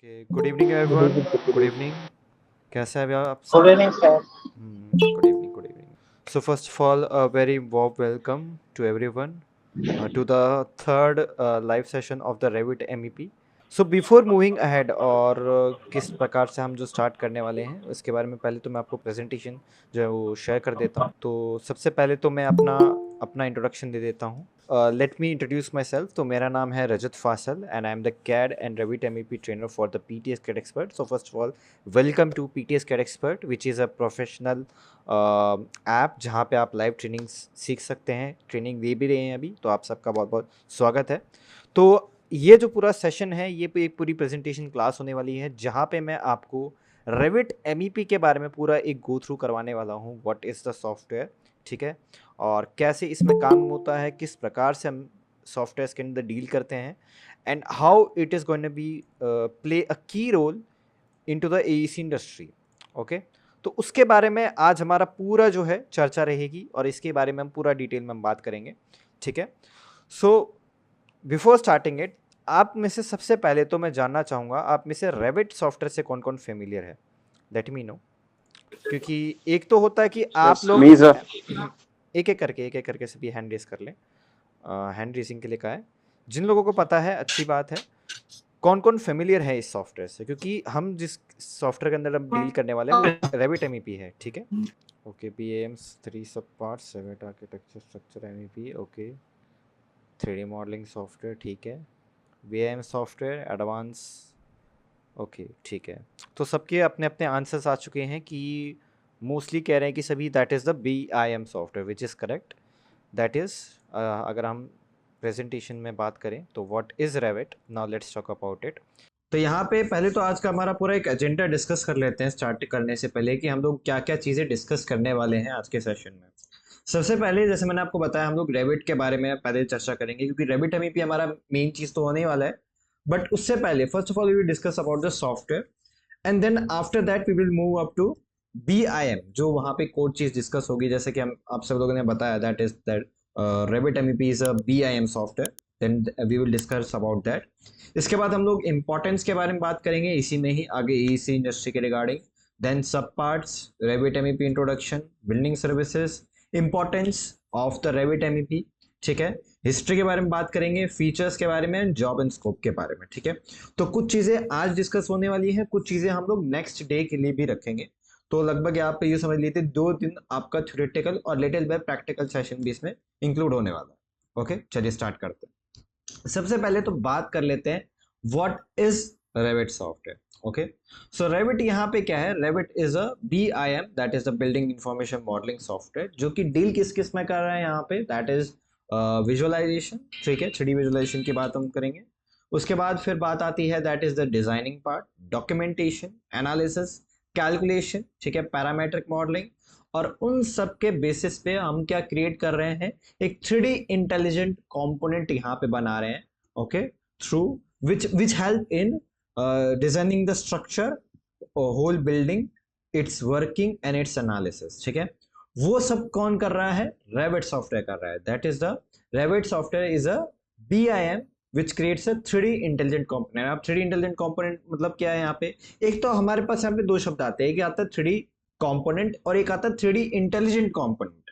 Okay, good evening everyone. Good evening. कैसे हैं आप Good सब? evening, sir. Good evening, good evening. So first of all a very warm welcome to everyone to the third live session of the Revit MEP. So before moving ahead और किस प्रकार से हम जो स्टार्ट करने वाले हैं उसके बारे में पहले तो मैं आपको प्रेजेंटेशन जो है वो शेयर कर देता हूँ। तो सबसे पहले तो मैं अपना अपना इंट्रोडक्शन दे देता हूँ। Let me introduce myself. तो मेरा नाम है Rajat Fasal and I am the CAD and Revit MEP trainer for the PTS CAD expert. So first of all welcome to PTS CAD expert which is a professional app जहाँ पे आप live training सीख सकते हैं, ट्रेनिंग दे भी रहे हैं अभी। तो आप सबका बहुत बहुत स्वागत है। तो ये जो पूरा सेशन है ये एक पूरी प्रेजेंटेशन क्लास होने वाली है जहाँ पे मैं आपको रेविट एमईपी के बारे में पूरा एक गो थ्रू करवाने वाला हूँ। व्हाट इज़ द सॉफ्टवेयर, ठीक है, और कैसे इसमें काम होता है, किस प्रकार से हम सॉफ्टवेयर के अंदर डील करते हैं and how it is going to be play a key role into the AEC industry. Okay, तो उसके बारे में आज हमारा पूरा जो है चर्चा रहेगी और इसके बारे में हम पूरा डिटेल में हम बात करेंगे, ठीक है। सो बिफोर स्टार्टिंग इट, आप में से सबसे पहले तो मैं जानना चाहूँगा आप में से रेविट सॉफ्टवेयर से कौन कौन फेमिलियर है, लेट मी नो। क्योंकि एक तो होता है कि आप Yes, लोग me, sir. एक एक करके सभी हैंड रेस कर लें। हैंड रेसिंग के लिए कहा है। जिन लोगों को पता है अच्छी बात है। कौन कौन फेमिलियर है इस सॉफ्टवेयर से, क्योंकि हम जिस सॉफ्टवेयर के अंदर हम डील करने वाले हैं वो रेविट एमईपी है, ठीक है। ओके, बी एम्स 3 सब parts, Revit architecture, structure, MEP, okay. 3D modelling software, ठीक है। वीएम सॉफ्टवेयर एडवांस, ओके, ठीक है। तो सबके अपने अपने आंसर्स आ चुके हैं कि मोस्टली कह रहे हैं कि सभी that is the B I M software which is correct. That is अगर हम प्रेजेंटेशन में बात करें तो what is Revit, now let's talk about it. तो यहाँ पे पहले तो आज का हमारा पूरा एक एजेंडा डिस्कस कर लेते हैं स्टार्ट करने से पहले कि हम लोग क्या क्या चीज़ें डिस्कस करने वाले हैं आज के सेशन में। सबसे पहले जैसे मैंने आपको बताया हम लोग रेविट के बारे में पहले चर्चा करेंगे क्योंकि रेविट एमईपी हमारा मेन चीज़ तो होने ही वाला है। बट उससे पहले first of all we will discuss about the software and then after that we will move up to B I M, जो वहाँ पे कोड चीज़ डिस्कस होगी जैसे कि हम आप सब लोगों ने बताया that is that Revit MEP is a B I M software. Then we will discuss about that. इसके बाद हम लोग इंपॉर्टेंस के बारे में बात करेंगे इसी में ही आगे इसी इंडस्ट्री के रिगार्डिंग। देन सब parts, Revit MEP introduction, building services, importance of the Revit MEP, ठीक है। हिस्ट्री के बारे में बात करेंगे, फीचर्स के बारे में, जॉब एंड स्कोप के बारे में, ठीक है। तो कुछ चीजें आज डिस्कस होने वाली है, कुछ चीजें हम लोग नेक्स्ट डे के लिए भी रखेंगे। तो लगभग आप ये समझ लीजिए 2 दिन आपका थ्योरेटिकल और लिटिल बाय प्रैक्टिकल सेशन भी इसमें इंक्लूड होने वाला है। ओके, चलिए स्टार्ट करते हैं। सबसे पहले तो बात कर लेते हैं what is Revit software. Okay, so Revit यहाँ पे क्या है, Revit is a B I M that is the building information modelling software, जो कि डील किस किस में कर रहा है यहाँ पे, दैट इज विजुअलाइजेशन, ठीक है, 3D विजुअलाइजेशन की बात हम करेंगे। उसके बाद फिर बात आती है that is the designing part, documentation, analysis, calculation, ठीक है, पैरामेट्रिक मॉडलिंग। और उन सब के बेसिस पे हम क्या क्रिएट कर रहे हैं, एक 3D इंटेलिजेंट कंपोनेंट यहाँ पे बना रहे हैं। Okay, through which help in designing the structure, whole building, its working and its analysis, ठीक है। वो सब कौन कर रहा है, रेविट सॉफ्टवेयर कर रहा है। That is the Revit software is a B I M which creates a 3D intelligent component. अब 3D इंटेलिजेंट कंपोनेंट मतलब क्या है यहाँ पे, एक तो हमारे पास यहाँ पे दो शब्द आते हैं, एक आता है 3D कंपोनेंट और एक आता है 3D इंटेलिजेंट कंपोनेंट।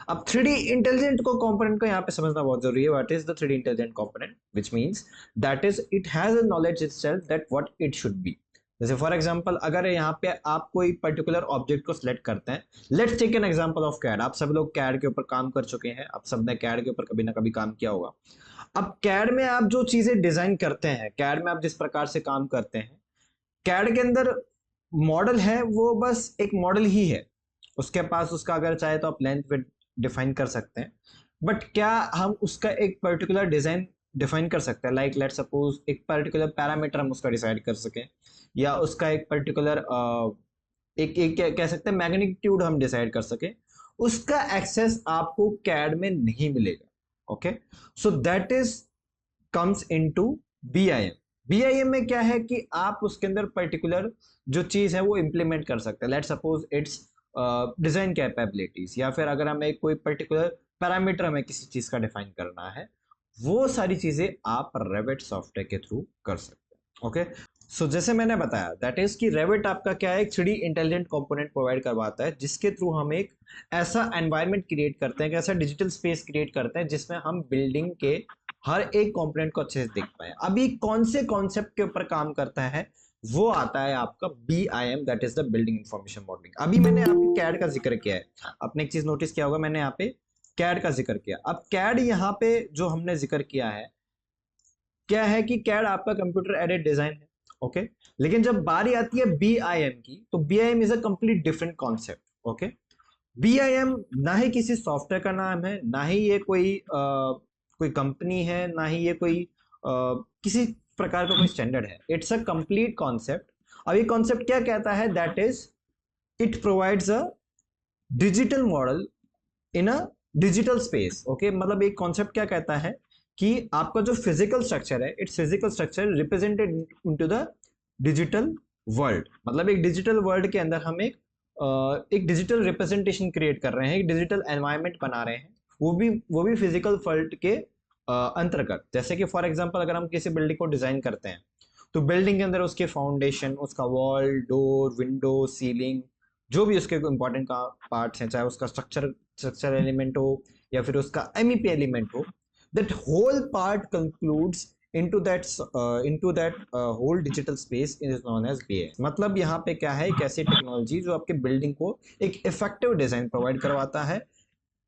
अब 3D इंटेलिजेंट को कंपोनेंट को यहाँ पे समझना बहुत जरूरी है। What is the 3D intelligent component, which means that is it has a knowledge itself that what it should be. जैसे फॉर एग्जांपल अगर यहाँ पे आप कोई पर्टिकुलर ऑब्जेक्ट को सिलेक्ट करते हैं, let's take an example of CAD. आप सब लोग कैड के ऊपर काम कर चुके हैं, आप सबने कैड के ऊपर कभी ना कभी काम किया होगा। अब कैड में आप जो चीजें डिजाइन करते हैं, कैड में आप जिस प्रकार से काम करते हैं, कैड के अंदर मॉडल है वो बस एक मॉडल ही है। उसके पास उसका अगर चाहे तो आप लेंथ विड्थ डिफाइन कर सकते हैं, बट क्या हम उसका एक पर्टिकुलर डिजाइन डिफाइन कर सकते हैं, लाइक लेट सपोज एक पर्टिकुलर पैरामीटर हम उसका डिसाइड कर सकें, या उसका एक पर्टिकुलर एक कह सकते हैं मैग्नीट्यूड हम डिसाइड कर सके, उसका एक्सेस आपको कैड में नहीं मिलेगा। Okay, so that is comes into BIM. BIM में क्या है कि आप उसके अंदर पर्टिकुलर जो चीज है वो इंप्लीमेंट कर सकते हैं, let suppose it's design capabilities, या फिर अगर हमें कोई पर्टिकुलर पैरामीटर हमें किसी चीज का डिफाइन करना है, वो सारी चीजें आप रेविट सॉफ्टवेयर के थ्रू कर सकते हैं। ओके, सो जैसे मैंने बताया दैट इज कि रेविट आपका क्या है, एक 3D इंटेलिजेंट कंपोनेंट प्रोवाइड करवाता है जिसके थ्रू हम एक ऐसा एनवायरनमेंट क्रिएट करते हैं, एक ऐसा डिजिटल स्पेस क्रिएट करते हैं जिसमें हम बिल्डिंग के हर एक कंपोनेंट को अच्छे से देख पाए। अभी कौन से कॉन्सेप्ट के ऊपर काम करता है, वो आता है आपका BIM, that is the building information modelling. अभी मैंने आपके कैड का जिक्र किया है, आपने एक चीज नोटिस किया होगा, मैंने यहाँ पे कैड का जिक्र किया। अब कैड यहाँ पे जो हमने जिक्र किया है क्या है कि कैड आपका कंप्यूटर एडेड डिजाइन है, ओके। लेकिन जब बारी आती है BIM की, तो BIM is a complete different concept, okay. BIM ना ही किसी सॉफ्टवेयर का नाम है, ना ही ये कोई कंपनी है, ना ही ये कोई किसी प्रकार का कोई स्टैंडर्ड है। It's a complete concept. अब ये कॉन्सेप्ट क्या कहता है, that is it provides a digital model in a digital space, okay. मतलब एक कॉन्सेप्ट क्या कहता है कि आपका जो फिजिकल स्ट्रक्चर है, it's physical structure represented into the digital world. मतलब एक डिजिटल वर्ल्ड के अंदर हम एक डिजिटल रिप्रेजेंटेशन क्रिएट कर रहे हैं, एक डिजिटल एनवायरनमेंट बना रहे हैं, वो भी फिजिकल वर्ल्ड के अंतर्गत। जैसे कि फॉर एग्जांपल अगर हम किसी बिल्डिंग को डिजाइन करते हैं, तो बिल्डिंग के अंदर उसके फाउंडेशन, उसका वॉल, डोर, विंडो, सीलिंग, जो भी उसके इंपॉर्टेंट पार्ट्स हैं, चाहे उसका स्ट्रक्चर एलिमेंट हो या फिर उसका MEP एलिमेंट हो, that whole part concludes into that whole digital space is known as BIM। मतलब यहाँ पे क्या है, एक ऐसी टेक्नोलॉजी जो आपके बिल्डिंग को एक इफेक्टिव डिजाइन प्रोवाइड करवाता है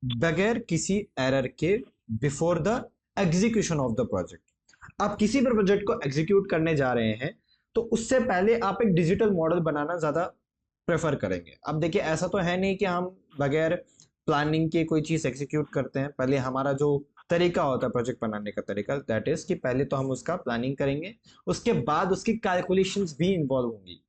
बगैर किसी एरर के, before the execution of the project. आप किसी भी प्रोजेक्ट को एग्जीक्यूट करने जा रहे हैं तो उससे पहले आप एक डिजिटल मॉडल बनाना ज्यादा प्रेफर करेंगे। अब देखिए, ऐसा तो है नहीं कि हम बगैर प्लानिंग के कोई चीज एग्जीक्यूट करते हैं। पहले हमारा जो तरीका होता है प्रोजेक्ट बनाने का तरीका, दैट इज कि पहले तो हम उसका प्लानिंग करेंगे, उसके बाद उसकी कैलकुलेशंस भी इन्वॉल्व होंगी।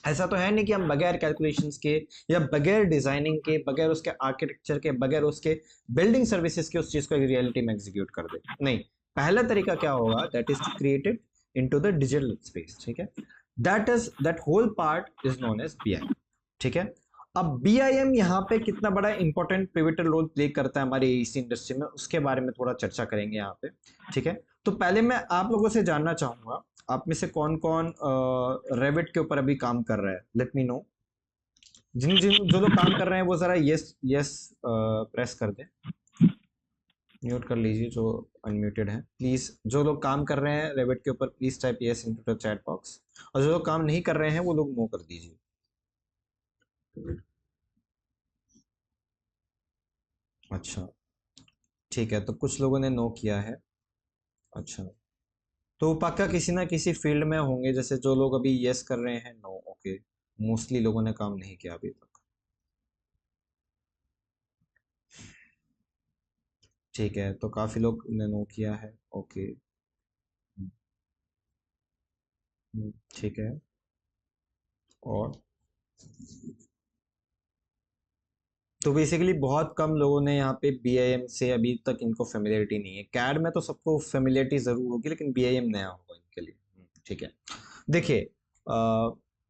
ऐसा तो है नहीं कि हम बगैर कैलकुलेशंस के या बगैर डिजाइनिंग के, बगैर उसके आर्किटेक्चर के, बगैर उसके बिल्डिंग सर्विसेज के उस चीज को रियलिटी में एग्जीक्यूट कर दे। नहीं, पहला तरीका क्या होगा, that is created into the digital space, ठीक है। That whole part is known as BIM, ठीक है। अब BIM यहाँ पे कितना बड़ा इंपॉर्टेंट पिवटल रोल प्ले करता है हमारी इस इंडस्ट्री में, उसके बारे में थोड़ा चर्चा करेंगे यहाँ पे, ठीक है। तो पहले मैं आप लोगों से जानना चाहूंगा, आप में से कौन कौन रेविट के ऊपर अभी काम कर रहा है, लेट मी नो। जिन जिन जो लोग काम कर रहे हैं वो जरा यस यस प्रेस कर दें, म्यूट कर लीजिए जो अनम्यूटेड है प्लीज। जो लोग काम कर रहे हैं रेविट के ऊपर, please type yes into the chat box, और जो लोग काम नहीं कर रहे हैं वो लोग नो कर दीजिए। अच्छा, ठीक है, तो कुछ लोगों ने नो किया है। अच्छा, तो पक्का किसी ना किसी फील्ड में होंगे, जैसे जो लोग अभी यस कर रहे हैं, नो, ओके। मोस्टली लोगों ने काम नहीं किया अभी तक, ठीक है। तो काफी लोग ने नो किया है, ओके। ठीक है। और तो बेसिकली बहुत कम लोगों ने यहाँ पे BIM से अभी तक इनको फेमिलियरिटी नहीं है। कैड में तो सबको फेमिलियरिटी जरूर होगी, लेकिन BIM नया होगा इनके लिए, ठीक है। देखिए,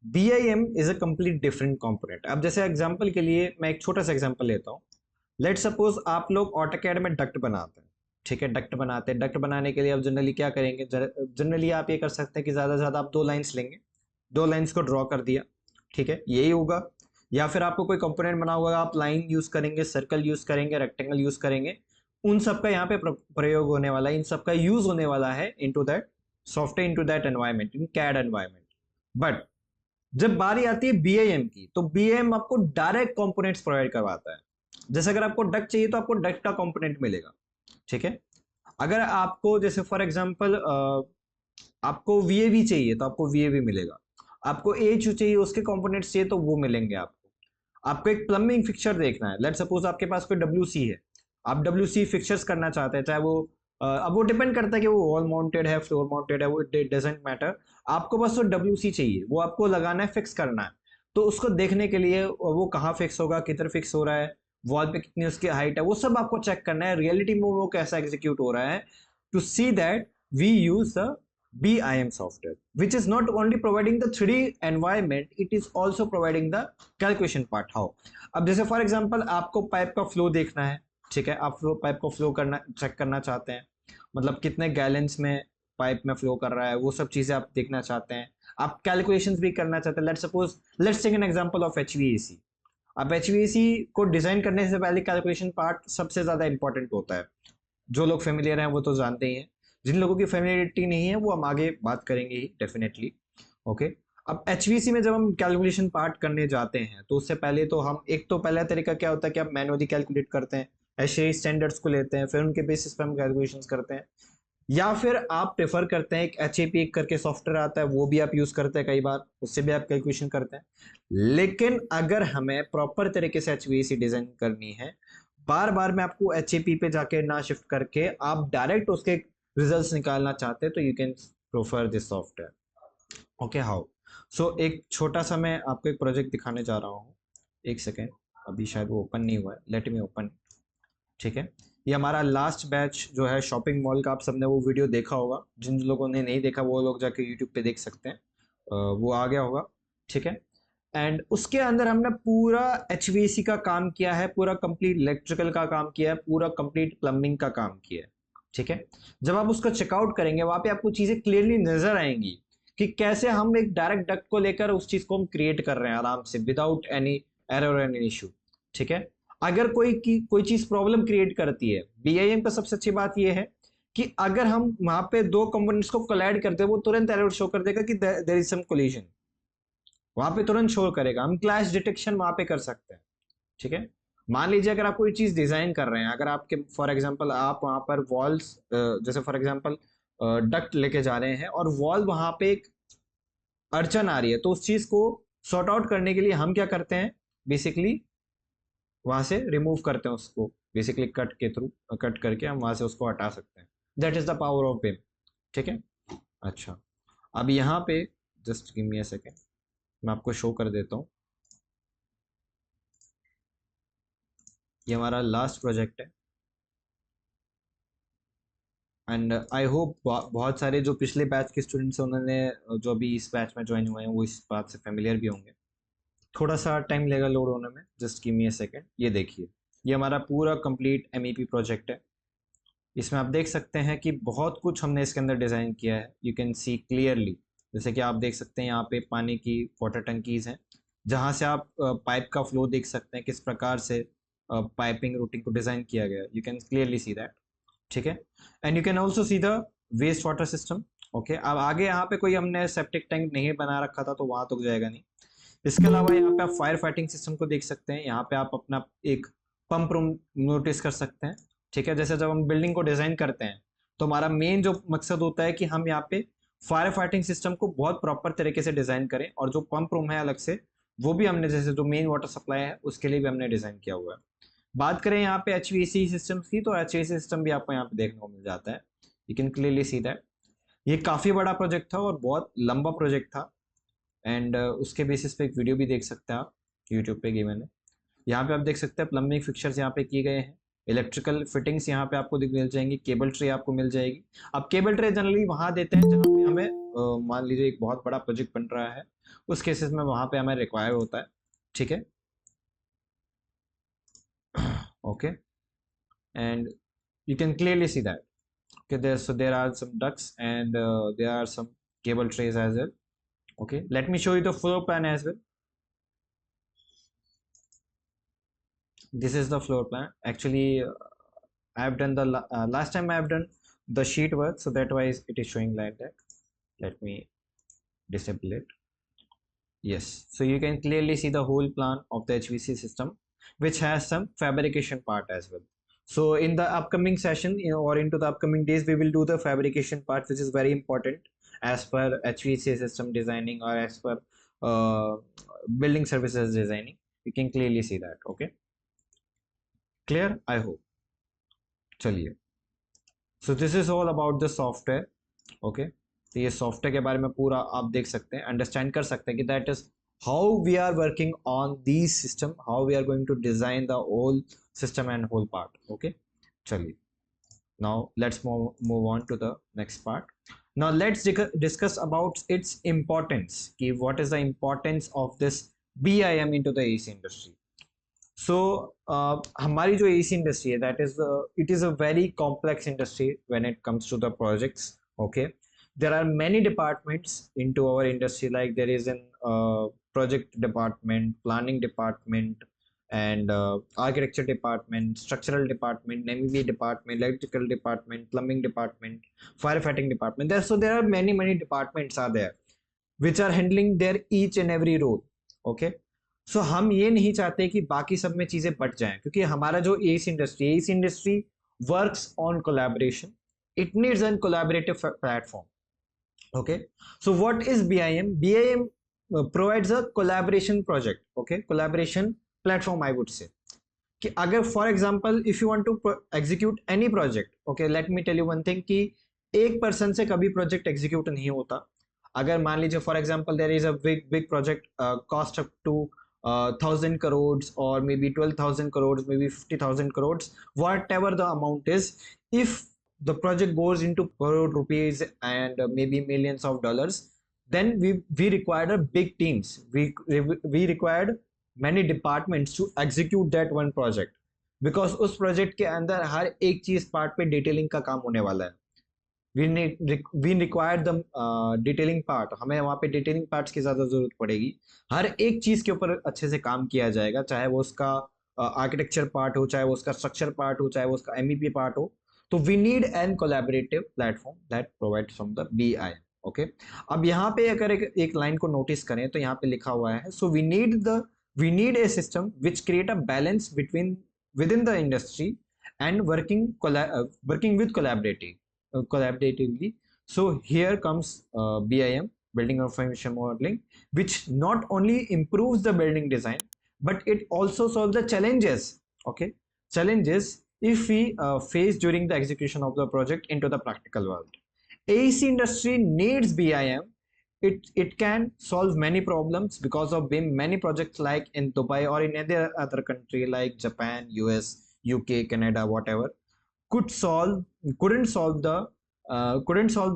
BIM is a complete different component. अब जैसे एग्जांपल के लिए मैं एक छोटा सा एग्जांपल लेता हूँ। लेट सपोज आप लोग ऑटोकैड में डक्ट बनाते हैं, ठीक है। डक्ट बनाते हैं, डक्ट बनाने के लिए आप जनरली क्या करेंगे, जनरली आप ये कर सकते हैं कि ज्यादा से ज्यादा आप 2 लाइन्स लेंगे, 2 लाइन्स को ड्रॉ कर दिया, ठीक है, यही होगा। या फिर आपको कोई कंपोनेंट बना हुआ है, आप लाइन यूज करेंगे, सर्कल यूज करेंगे, रेक्टेंगल यूज करेंगे। उन सब का यहाँ पे प्रयोग होने वाला है, इन सब का यूज होने वाला है into that software, into that environment, in CAD environment. But जब बारी आती है BIM की, तो BIM आपको डायरेक्ट कंपोनेंट्स प्रोवाइड करवाता है। जैसे अगर आपको डक्ट चाहिए तो आपको डक्ट का कंपोनेंट मिलेगा, ठीक है। अगर आपको जैसे फॉर एग्जांपल आपको VAV चाहिए तो आपको VAV मिलेगा। आपको AHU चाहिए, उसके कंपोनेंट्स चाहिए तो वो मिलेंगे आपको। आपको एक प्लम्बिंग फिक्सचर देखना है, लेट सपोज आपके पास कोई WC है, आप WC फिक्सचर्स करना चाहते हैं, चाहे वो अब वो डिपेंड करता है कि वो वॉल माउंटेड है, फ्लोर माउंटेड है, वो डजेंट मैटर। आपको बस वो WC चाहिए, वो आपको लगाना है, फिक्स करना है। तो उसको देखने के लिए वो कहाँ फिक्स होगा, किधर फिक्स हो रहा है, वॉल पे कितनी उसकी हाइट है, वो सब आपको चेक करना है, रियलिटी में वो कैसा एग्जीक्यूट हो रहा है। To see that we use the BIM software, which is not only providing the 3D environment, it is also providing the calculation part. How? अब जैसे फॉर एग्जांपल आपको पाइप का फ्लो देखना है, ठीक है। आप पाइप को फ्लो करना, चेक करना चाहते हैं, मतलब कितने गैलेंस में पाइप में फ्लो कर रहा है, वो सब चीजें आप देखना चाहते हैं। आप कैलकुलेशंस भी करना चाहते हैं, let's take an example of HVAC. अब एचवीएसी को डिजाइन करने से पहले कैलकुलेशन पार्ट सबसे ज्यादा इंपॉर्टेंट होता है। जो लोग फेमिलियर हैं वो तो जानते ही हैं, जिन लोगों की फेमिलियरिटी नहीं है वो हम आगे बात करेंगे ही डेफिनेटली। ओके, अब एचवीसी में जब हम कैलकुलेशन पार्ट करने जाते हैं तो उससे पहले तो हम, एक तो पहला तरीका क्या होता है कि आप मैनुअली कैलकुलेट करते हैं, एशरी स्टैंडर्ड्स को लेते हैं, फिर उनके बेसिस पर हम कैलकुलेशन करते हैं, या फिर आप प्रेफर करते हैं एक एच करके सॉफ्टवेयर आता है वो भी आप यूज करते हैं कई बार, उससे भी आप कैलकुलेशन करते हैं। लेकिन अगर हमें प्रॉपर तरीके से एचवीएसी डिजाइन करनी है, बार बार मैं आपको एच पे जाके ना शिफ्ट करके आप डायरेक्ट उसके रिजल्ट्स निकालना चाहते हैं, तो you can prefer this software. Okay, how? So एक छोटा सा मैं आपको एक प्रोजेक्ट दिखाने जा रहा हूँ। एक सेकेंड, अभी शायद वो ओपन नहीं हुआ है, लेट मी ओपन। ठीक है, ये हमारा लास्ट बैच जो है शॉपिंग मॉल का, आप सबने वो वीडियो देखा होगा, जिन लोगों ने नहीं देखा वो लोग जाके यूट्यूब पे देख सकते हैं, वो आ गया होगा। ठीक है, एंड उसके अंदर हमने पूरा एचवीएसी का काम किया है, पूरा कंप्लीट इलेक्ट्रिकल का काम किया है, पूरा कंप्लीट प्लम्बिंग का काम किया है। ठीक है, जब आप उसको चेकआउट करेंगे वहां पे आपको चीजें क्लियरली नजर आएंगी कि कैसे हम एक डायरेक्ट डक्ट को लेकर उस चीज को हम क्रिएट कर रहे हैं आराम से, without any error any issue. ठीक है, अगर कोई चीज प्रॉब्लम क्रिएट करती है, बीआईएम का सबसे अच्छी बात यह है कि अगर हम वहां पे दो कंपोनेंट्स को कोलाइड करते हैं वो तुरंत एरर शो कर देगा कि देयर इज सम कोलिजन, वहां पे तुरंत शो करेगा, हम क्लैश डिटेक्शन वहां पे कर सकते हैं। ठीक है, मान लीजिए अगर आप कोई चीज डिजाइन कर रहे हैं, अगर आपके फॉर एग्जांपल आप वहां पर वॉल्स, जैसे फॉर एग्जांपल डक्ट लेके जा रहे हैं और वॉल वहां पे एक अड़चन आ रही है, तो उस चीज को सॉर्ट आउट करने के लिए हम क्या करते हैं, बेसिकली वहां से रिमूव करते हैं उसको, बेसिकली कट के थ्रू, कट करके हम वहां से उसको हटा सकते हैं। That is the power of BIM. ठीक है, अच्छा, अब यहाँ पे just give me a second, मैं आपको शो कर देता हूँ। ये हमारा लास्ट प्रोजेक्ट है, एंड आई होप बहुत सारे जो पिछले बैच के स्टूडेंट्स हैं उन्होंने, जो अभी इस बैच में ज्वाइन हुए हैं वो इस बात से फेमिलियर भी होंगे। थोड़ा सा टाइम लगेगा लोड होने में, just give me a second. ये देखिए, ये हमारा पूरा कंप्लीट एमईपी प्रोजेक्ट है। इसमें आप देख सकते हैं कि बहुत कुछ हमने इसके अंदर डिज़ाइन किया है, यू कैन सी क्लियरली। जैसे कि आप देख सकते हैं यहाँ पे पानी की वाटर टंकीज हैं, जहाँ से आप पाइप का फ्लो देख सकते हैं, किस प्रकार से पाइपिंग रूटिंग को डिज़ाइन किया गया, you can clearly see that. ठीक है, and you can also see the waste water system. Okay, अब आगे यहाँ पे कोई हमने सेप्टिक टैंक नहीं बना रखा था तो वहाँ तक जाएगा नहीं। इसके अलावा यहाँ पे आप फायर फाइटिंग सिस्टम को देख सकते हैं, यहाँ पे आप अपना एक पंप रूम नोटिस कर सकते हैं। ठीक है, जैसे जब हम बिल्डिंग को डिजाइन करते हैं तो हमारा मेन जो मकसद होता है कि हम यहाँ पे फायर फाइटिंग सिस्टम को बहुत प्रॉपर तरीके से डिजाइन करें, और जो पंप रूम है अलग से, वो भी हमने, जैसे जो मेन वाटर सप्लाई है उसके लिए भी हमने डिजाइन किया हुआ है। बात करें यहाँ पे एचवीएसी सिस्टम की, तो एचवीएसी सिस्टम भी आपको यहाँ पे देखने को मिल जाता है, you can clearly see that. ये काफी बड़ा प्रोजेक्ट था और बहुत लंबा प्रोजेक्ट था, एंड उसके बेसिस पे एक वीडियो भी देख सकते हैं आप, यूट्यूब पे की मैंने। यहाँ पे आप देख सकते हैं प्लम्बिंग फिक्चर्स यहाँ पे किए गए हैं, इलेक्ट्रिकल फिटिंग्स यहाँ पे आपको मिल जाएंगी, केबल ट्रे आपको मिल जाएगी। अब केबल ट्रे जनरली वहाँ देते हैं जहाँ पे हमें मान लीजिए एक बहुत बड़ा प्रोजेक्ट बन रहा है, उस केसेस में वहाँ पे हमें रिक्वायर होता है। ठीक है, okay, and you can clearly see that. Okay, there are some ducts and there are some cable trays as well. Okay, let me show you the floor plan as well. This is the floor plan. Actually, I have done the last time I have done the sheet work, so that why it is showing like that. Let me disable it. Yes, so you can clearly see the whole plan of the HVC system, which has some fabrication part as well. So in the upcoming session, or into the upcoming days, we will do the fabrication part, which is very important as per HVAC system designing, or as per building services designing. You can clearly see that. Okay, clear? I hope. चलिए, so this is all about the software. Okay, तो ये software के बारे में पूरा आप देख सकते हैं, अंडरस्टैंड कर सकते हैं कि that is how we are working on these system, how we are going to design the whole system and whole part. Okay, चलिए, now let's move on to the next part. Now let's discuss about its importance, कि what is the importance of this BIM into the AC industry. So हमारी जो AC industry है, that is it is a very complex industry when it comes to the projects. Okay, there are many departments into our industry, like there is an project department, planning department, and architecture department, structural department, MEP department, electrical department, plumbing department, firefighting department. There are many departments are there which are handling their each and every role. Okay, सो हम ये नहीं चाहते कि बाकी सब में चीजें but जाएं, क्योंकि हमारा जो S industry works on collaboration, it needs an collaborative platform. Okay, so what is BIM? BIM provides a collaboration project. Okay, collaboration platform, I would say. कि अगर for example if you want to execute any project, okay let me tell you one thing कि एक person से कभी project execute नहीं होता. अगर मान लीजिए for example there is a big big project cost up to 1,000 crores or maybe 12,000 crores, maybe 50,000 crores, whatever the amount is. If the project goes into crore rupees and maybe millions of dollars, then we required a big teams. We required many departments to execute that one project, because उस project के अंदर हर एक चीज part पे detailing का काम होने वाला है. We require the detailing part. हमें वहाँ पे डिटेलिंग पार्ट्स की ज़्यादा ज़रूरत पड़ेगी. हर एक चीज़ के ऊपर अच्छे से काम किया जाएगा, चाहे वो उसका आर्किटेक्चर पार्ट हो, चाहे वो उसका स्ट्रक्चर पार्ट हो, चाहे वो उसका MEP पार्ट हो. तो we need an collaborative platform that provides from the BIM. Okay, अब यहाँ पे अगर एक लाइन को नोटिस करें तो यहाँ पे लिखा हुआ है, so we need a system which create a balance between within the industry and working with collaboratively. So here comes BIM, building information modeling, which not only improves the building design, but it also solves the challenges. Okay, challenges if we face during the execution of the project into the practical world. AEC industry needs BIM. It can solve many problems because of BIM. Many projects like in Dubai or in any other country like Japan, US, UK, Canada, whatever, couldn't solve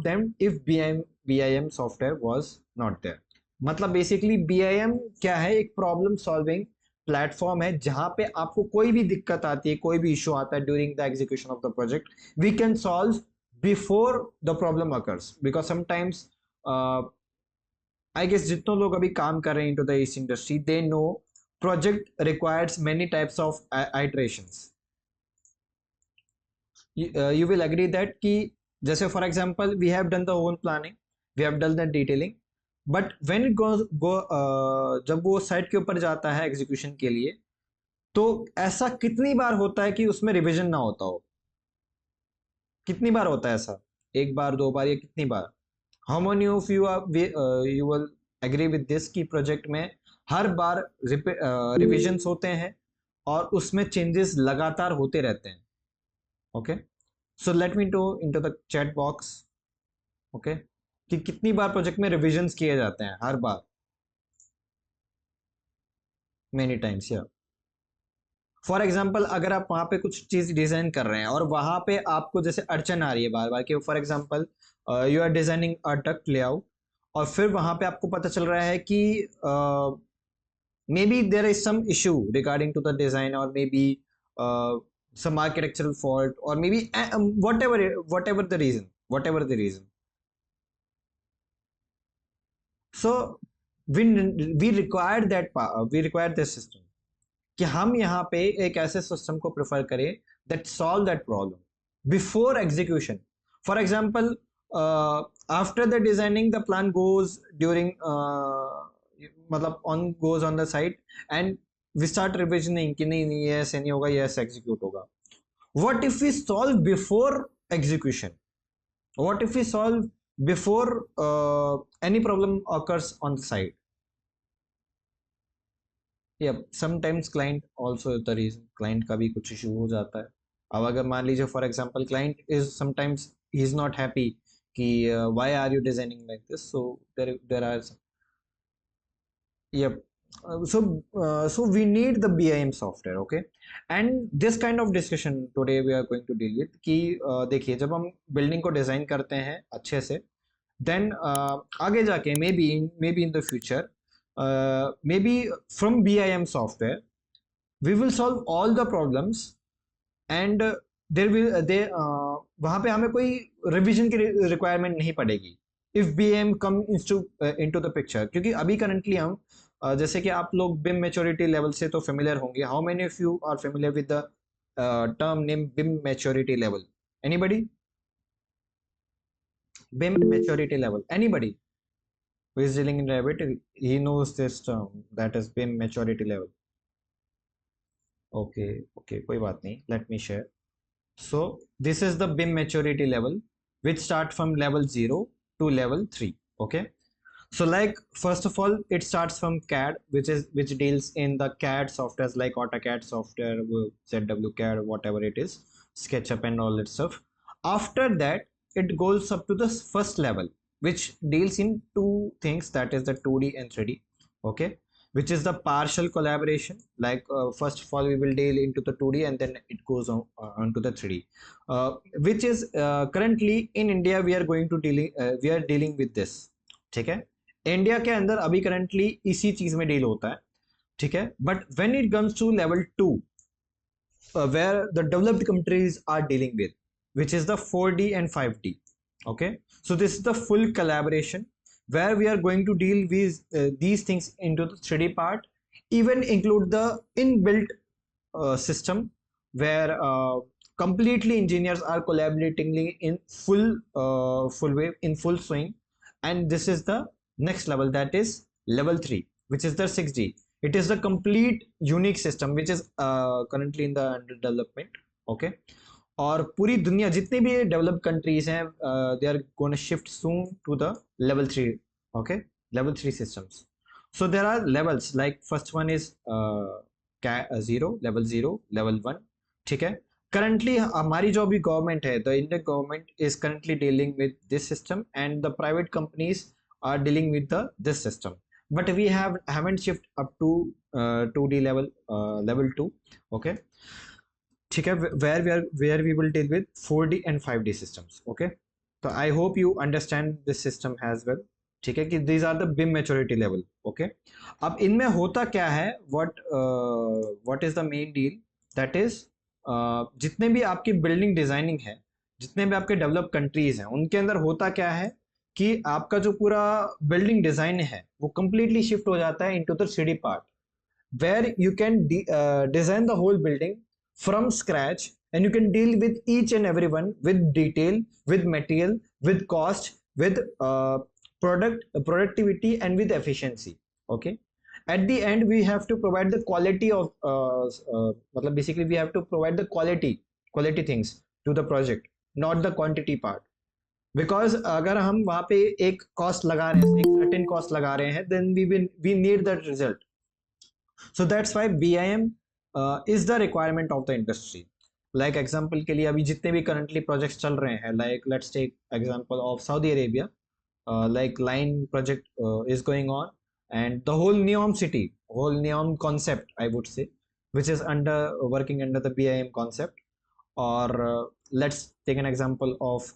them if BIM software was not there. मतलब basically BIM क्या है? एक problem solving platform है जहां पे आपको कोई भी दिक्कत आती है, कोई भी इशू आता है during the execution of the project, we can solve before the problem occurs. Because sometimes I guess जितने लोग अभी काम कर रहे हैं इनटू द इस industry, they know project requires many types of iterations. You will agree that कि जैसे for example we have done the own planning, we have done the detailing, but when it जब वो site के ऊपर जाता है execution के लिए, तो ऐसा कितनी बार होता है कि उसमें रिवीजन ना होता हो? कितनी बार होता है ऐसा? एक बार, दो बार, या कितनी बार? How many of you you will agree with this कि प्रोजेक्ट में हर बार रिविजन्स होते हैं और उसमें चेंजेस लगातार होते रहते हैं. Okay, so let me to into the chat box. Okay, कि कितनी बार प्रोजेक्ट में रिविजन्स किए जाते हैं? हर बार, मेनी टाइम्स. या फॉर एग्जाम्पल अगर आप वहां पे कुछ चीज डिजाइन कर रहे हैं और वहां पे आपको जैसे अड़चन आ रही है बार बार, कि for example you are designing a duct layout, और फिर वहां पे आपको पता चल रहा है कि maybe there is some issue regarding to the design, और maybe some architectural fault, or maybe whatever the reason. So we require this system, कि हम यहाँ पे एक ऐसे सिस्टम को प्रेफर करें that solve that problem before execution. For example, after the designing, the plan goes during मतलब goes on the site, and we start revisioning कि नहीं ये ऐसे नहीं होगा, ये ऐसे execute होगा. What if we solve before execution? What if we solve before any problem occurs on the site? Yeah, sometimes client also the reason. Client का भी कुछ issue हो जाता है. अब अगर मान लीजिए for example client is sometimes he is not happy कि why are you designing like this? So there are some. Yep. So we need the BIM software. Okay, and this kind of discussion today we are going to deal with कि देखिए जब हम building को design करते हैं अच्छे से, then आगे जाके maybe in the future maybe from BIM software we will solve all the problems, and there will वहाँ पे हमें कोई रिवीजन की रिक्वायरमेंट नहीं पड़ेगी. If BIM come into the picture, क्योंकि अभी currently हम जैसे कि आप लोग BIM maturity level से तो familiar होंगे. How many of you are familiar with the term name BIM maturity level? Anybody? BIM maturity level. Anybody who is dealing in Revit, he knows this term, that is BIM maturity level. Okay, okay, कोई बात नहीं. Let me share. So this is the BIM maturity level, which start from level 0 to level 3. Okay. So like first of all, it starts from CAD, which deals in the CAD softwares like AutoCAD software, ZWCAD, whatever it is, SketchUp and all that stuff. After that, it goes up to the first level, which deals in two things, that is the 2D and 3D. Okay, which is the partial collaboration. Like first of all, we will deal into the 2D and then it goes on to the 3D, which is currently in India we are dealing with this. ठीक है, India के अंदर अभी currently इसी चीज में deal होता है. ठीक है, but when it comes to level 2, where the developed countries are dealing with, which is the 4D and 5D. Okay, so this is the full collaboration where we are going to deal with these things into the 3D part, even include the inbuilt system where completely engineers are collaborating in full way, in full swing. And this is the next level, that is level 3, which is the 6D. It is the complete unique system which is currently in the under development. Okay, और पूरी दुनिया जितने भी developed countries हैं, they are gonna shift soon to the level 3. Okay, level 3 systems. So there are levels, like first one is 0, level 0, level 1. ठीक है, currently हमारी जो भी गवर्नमेंट है, the Indian government is currently dealing with this system and the private companies are dealing with this system, but we haven't shift up to 2D level, level 2. Okay, ठीक है, where we will deal with 4D and 5D systems. Okay, so I hope you understand this system as well. ठीक है, कि these are the BIM maturity level. Okay, अब इनमें होता क्या है, what is the main deal, that is जितने भी आपकी बिल्डिंग डिजाइनिंग है, जितने भी आपके डेवलप कंट्रीज हैं, उनके अंदर होता क्या है कि आपका जो पूरा बिल्डिंग डिजाइन है वो कंप्लीटली शिफ्ट हो जाता है into the 3D part, where you can design the whole building from scratch, and you can deal with each and every one with detail, with material, with cost, with productivity and with efficiency. Okay, at the end we have to provide the quality of basically we have to provide the quality things to the project, not the quantity part. Because अगर हम वहां पे एक cost लगा रहे हैं, एक certain cost लगा रहे हैं, then we need that result. So that's why BIM is the requirement of the industry. Like example के लिए अभी जितने भी करंटली प्रोजेक्ट्स चल रहे हैं, like let's take example of Saudi Arabia, like line project is going on, and the whole NEOM concept, I would say, which is working under the BIM concept. Or let's take an example of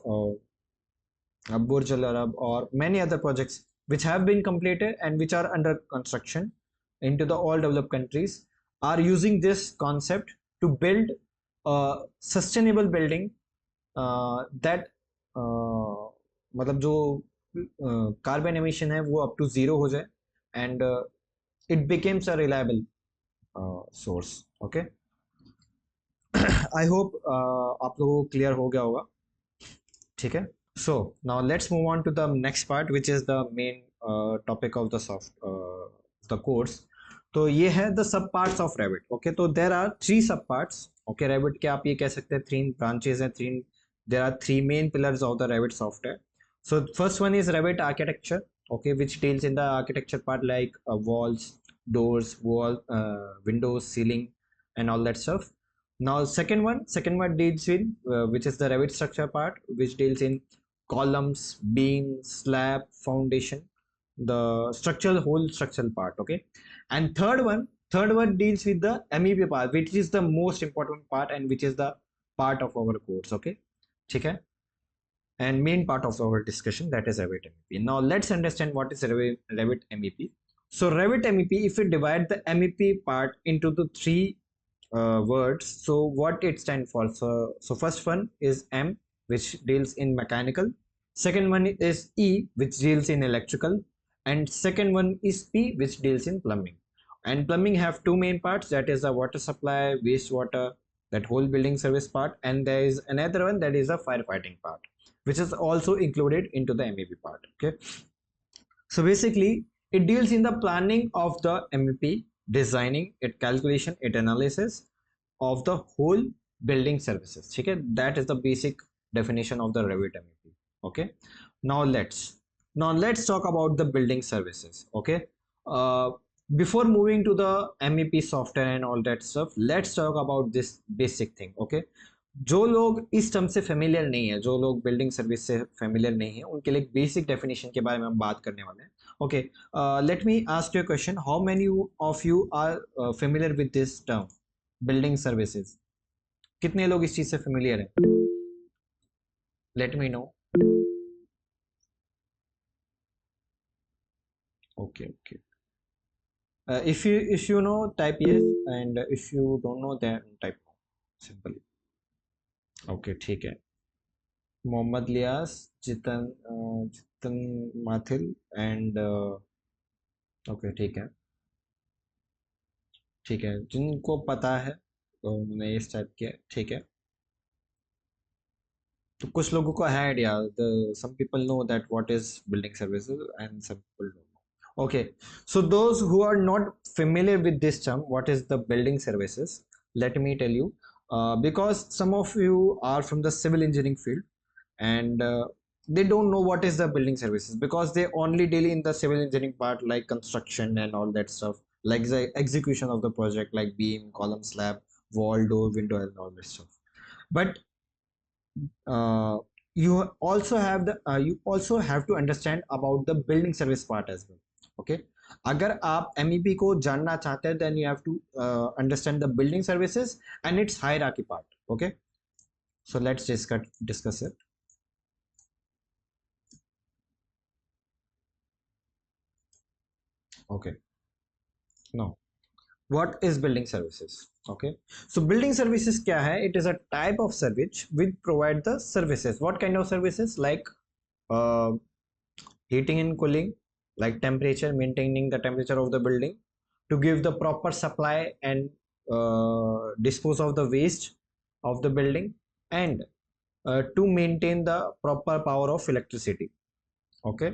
Burj Al Arab, or many other projects which have been completed and which are under construction into the all developed countries, are using this concept to build a sustainable building that मतलब जो carbon emission है वो up to 0 हो जाए, and it becomes a reliable source. Okay, I hope आप लोगों को clear हो गया होगा. ठीक है, so now let's move on to the next part, which is the main topic of the course. तो ये है the sub parts of Revit. Okay, तो there are 3 sub parts. Okay, Revit के आप ये कह सकते हैं 3 branches हैं, there are 3 main pillars of the Revit software. So first one is Revit architecture. Okay, which deals in the architecture part, like walls, doors, windows, ceiling, and all that stuff. Now second one deals with which is the Revit structure part, which deals in columns, beams, slab, foundation, the whole structural part. Okay, and third one deals with the MEP part, which is the most important part and which is the part of our course. Okay, ठीक है, and main part of our discussion, that is Revit MEP. Now let's understand what is Revit MEP. So Revit MEP, if we divide the MEP part into the 3 words, so what it stands for, so first one is M, which deals in mechanical. Second one is E, which deals in electrical, and second one is P, which deals in plumbing. And plumbing have two main parts, that is the water supply, wastewater, that whole building service part, and there is another one that is a firefighting part, which is also included into the MEP part. Okay, so basically it deals in the planning of the MEP, designing it, calculation it, analysis of the whole building services. Okay, that is the basic definition of the Revit MEP. Okay, now let's talk about the building services. Okay, uh, before moving to the MEP software and all that stuff, let's talk about this basic thing. Okay, जो लोग इस term से familiar नहीं है, जो लोग building service से familiar नहीं है, उनके लिए बेसिक डेफिनेशन के बारे में हम बात करने वाले हैं. Okay, let me ask you question, how many of you are familiar with this term building services? कितने लोग इस चीज से फेमिलियर हैं? Let me know. Okay okay, if you know, type yes, and if you don't know, then type no, simply. Okay, ठीक है. मोहम्मद लियास, जितन माथिल and okay, ठीक है. ठीक है, जिनको पता है तो उन्होंने इस टाइप किया. ठीक है, तो कुछ लोगों को है idea. Some people know that what is building services and some people don't know. Okay, so those who are not familiar with this term, what is the building services, let me tell you. Because some of you are from the civil engineering field, and they don't know what is the building services, because they only deal in the civil engineering part, like construction and all that stuff, like the execution of the project, like beam, column, slab, wall, door, window, and all this stuff. But uh, you also have to understand about the building service part as well. Okay, अगर आप MEP को जानना चाहते हैं, then you have to understand the building services and its hierarchy part. Okay, so let's discuss it. Okay, now what is building services? Okay, so building services क्या है? It is a type of service which provide the services. What kind of services? Like uh, heating and cooling, like temperature, maintaining the temperature of the building, to give the proper supply and dispose of the waste of the building, and to maintain the proper power of electricity. Okay,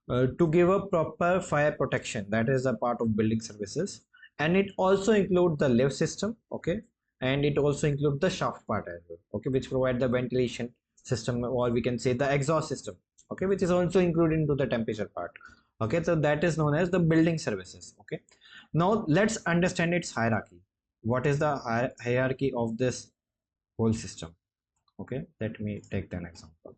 to give a proper fire protection, that is a part of building services. And it also include the lift system. Okay, and it also include the shaft part as well. Okay, which provide the ventilation system, or we can say the exhaust system. Okay, which is also included into the temperature part. Okay, so that is known as the building services. Okay, now let's understand its hierarchy. What is the hierarchy of this whole system? Okay, let me take an example.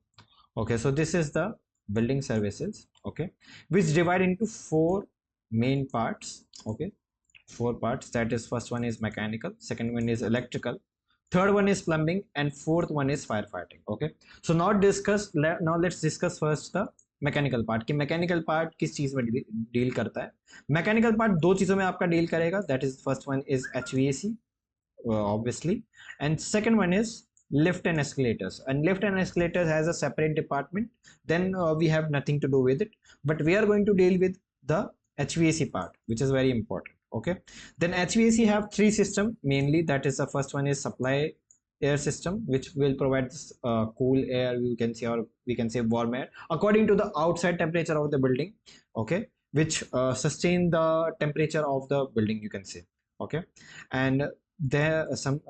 Okay, so this is the building services. Okay, which divide into four main parts. Okay, four parts, that is, first one is mechanical, second one is electrical, third one is plumbing, and fourth one is firefighting. Okay, so now let's discuss first the mechanical part. कि mechanical part किस चीज में deal करता है? Mechanical part दो चीजों में आपका डील करेगा, that is first one is HVAC obviously, and second one is lift and escalators. And lift and escalators has a separate department, then we have nothing to do with it, but we are going to deal with the HVAC part, which is very important. Okay, then HVAC have three system mainly, that is, the first one is supply air system, which will provide this, cool air, we can say, or we can say warm air, according to the outside temperature of the building. Okay, which sustain the temperature of the building, you can say. Okay, and there some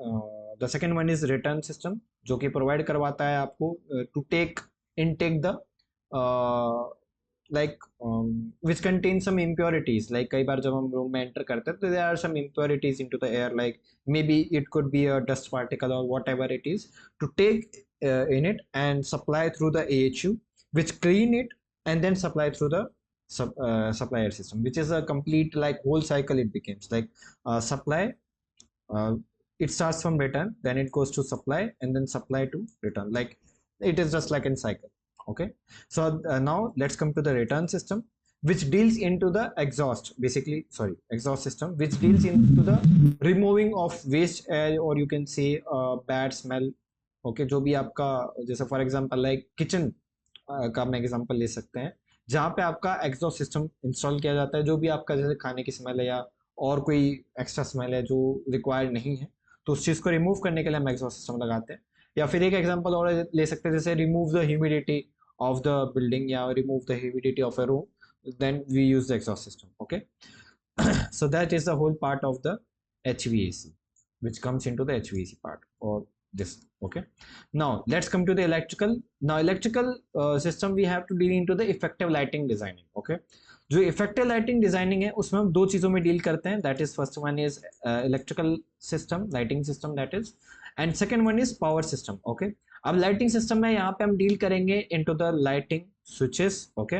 the second one is return system, जो कि provide करवाता है आपको to intake the like which contains some impurities. Like कई बार जब हम room में enter करते हैं तो there are some impurities into the air, like maybe it could be a dust particle or whatever it is, to take in it and supply through the AHU, which clean it and then supply through the supply air system, which is a complete like whole cycle. It becomes like supply, it starts from return, then it goes to supply, and then supply to return, like it is just like in cycle. Okay, so now let's come to the return system, which deals into the exhaust, basically, sorry, exhaust system, which deals into the removing of waste air, or you can say bad smell. Okay, जो भी आपका, जैसे for example like kitchen का हम example ले सकते हैं, जहाँ पे आपका एग्जॉस्ट सिस्टम इंस्टॉल किया जाता है, जो भी आपका जैसे खाने की स्मेल है या और कोई एक्स्ट्रा स्मेल है जो रिक्वायर्ड नहीं है, तो उस चीज़ को रिमूव करने के लिए हम एग्जॉस्ट सिस्टम लगाते हैं। या फिर एक एग्जांपल और ले सकते हैं, जैसे remove the humidity of the building या remove the humidity of a room, then we use the exhaust system, okay. So that is the whole part of the HVAC, which comes into the HVAC part or this, okay. Now let's come to the electrical. Now electrical system we have to deal into the effective lighting designing, okay. जो effective lighting designing है उसमें हम दो चीज़ों में deal करते हैं, that is first one is electrical system, lighting system that is, and second one is power system, okay. अब लाइटिंग सिस्टम में यहाँ पे हम डील करेंगे into the lighting switches, okay,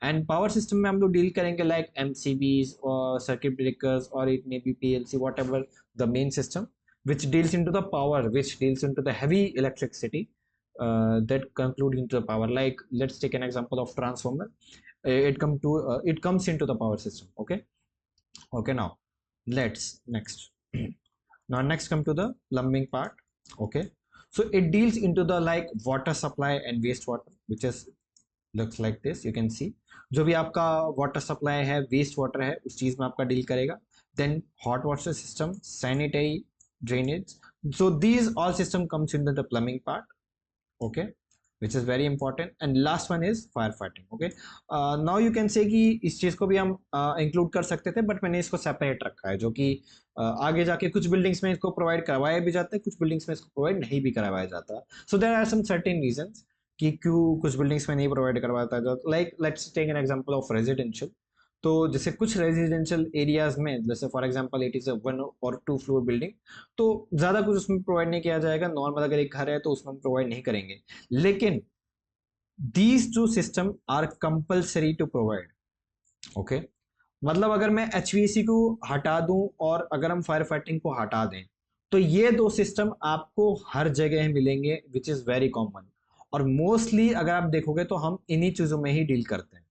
and power system में हम लोग डील करेंगे लाइक एमसीबीज और सर्किट ब्रेकर्स और it may be PLC, what ever the main system which deals into the power, which deals into the heavy electricity that conclude into the power. Like let's take an example of transformer. It comes into the power system, okay. Okay, now let's next now next come to the plumbing part, okay. So it deals into the like water supply and wastewater, which is looks like this, you can see जो भी आपका water supply है, waste water है, उस चीज में आपका deal करेगा। Then hot water system, sanitary, drainage, so these all system comes into the plumbing part, okay, which is very important, and last one is firefighting, okay. Now you can say कि इस चीज को भी हम include कर सकते थे, but मैंने इसको सेपरेट रखा है, जो कि आगे जाके कुछ बिल्डिंग्स में इसको प्रोवाइड करवाया भी जाता है, कुछ बिल्डिंग्स में इसको प्रोवाइड नहीं भी करवाया जाता। So there are some certain reasons कि क्यों कुछ बिल्डिंग्स में नहीं प्रोवाइड करवाता है। Like let's take an example of residential. तो जैसे कुछ रेजिडेंशियल एरियाज में, जैसे for example it is a 1 और 2 फ्लोर बिल्डिंग, तो ज़्यादा कुछ उसमें प्रोवाइड नहीं किया जाएगा। नॉर्मल अगर एक घर है तो उसमें प्रोवाइड नहीं करेंगे, लेकिन these two system are compulsory to provide, okay. मतलब अगर मैं एचवीएसी को हटा दूं और अगर हम फायर फाइटिंग को हटा दें, तो ये दो सिस्टम आपको हर जगह मिलेंगे, विच इज़ वेरी कॉमन। और मोस्टली अगर आप देखोगे तो हम इन्हीं चीज़ों में ही डील करते हैं।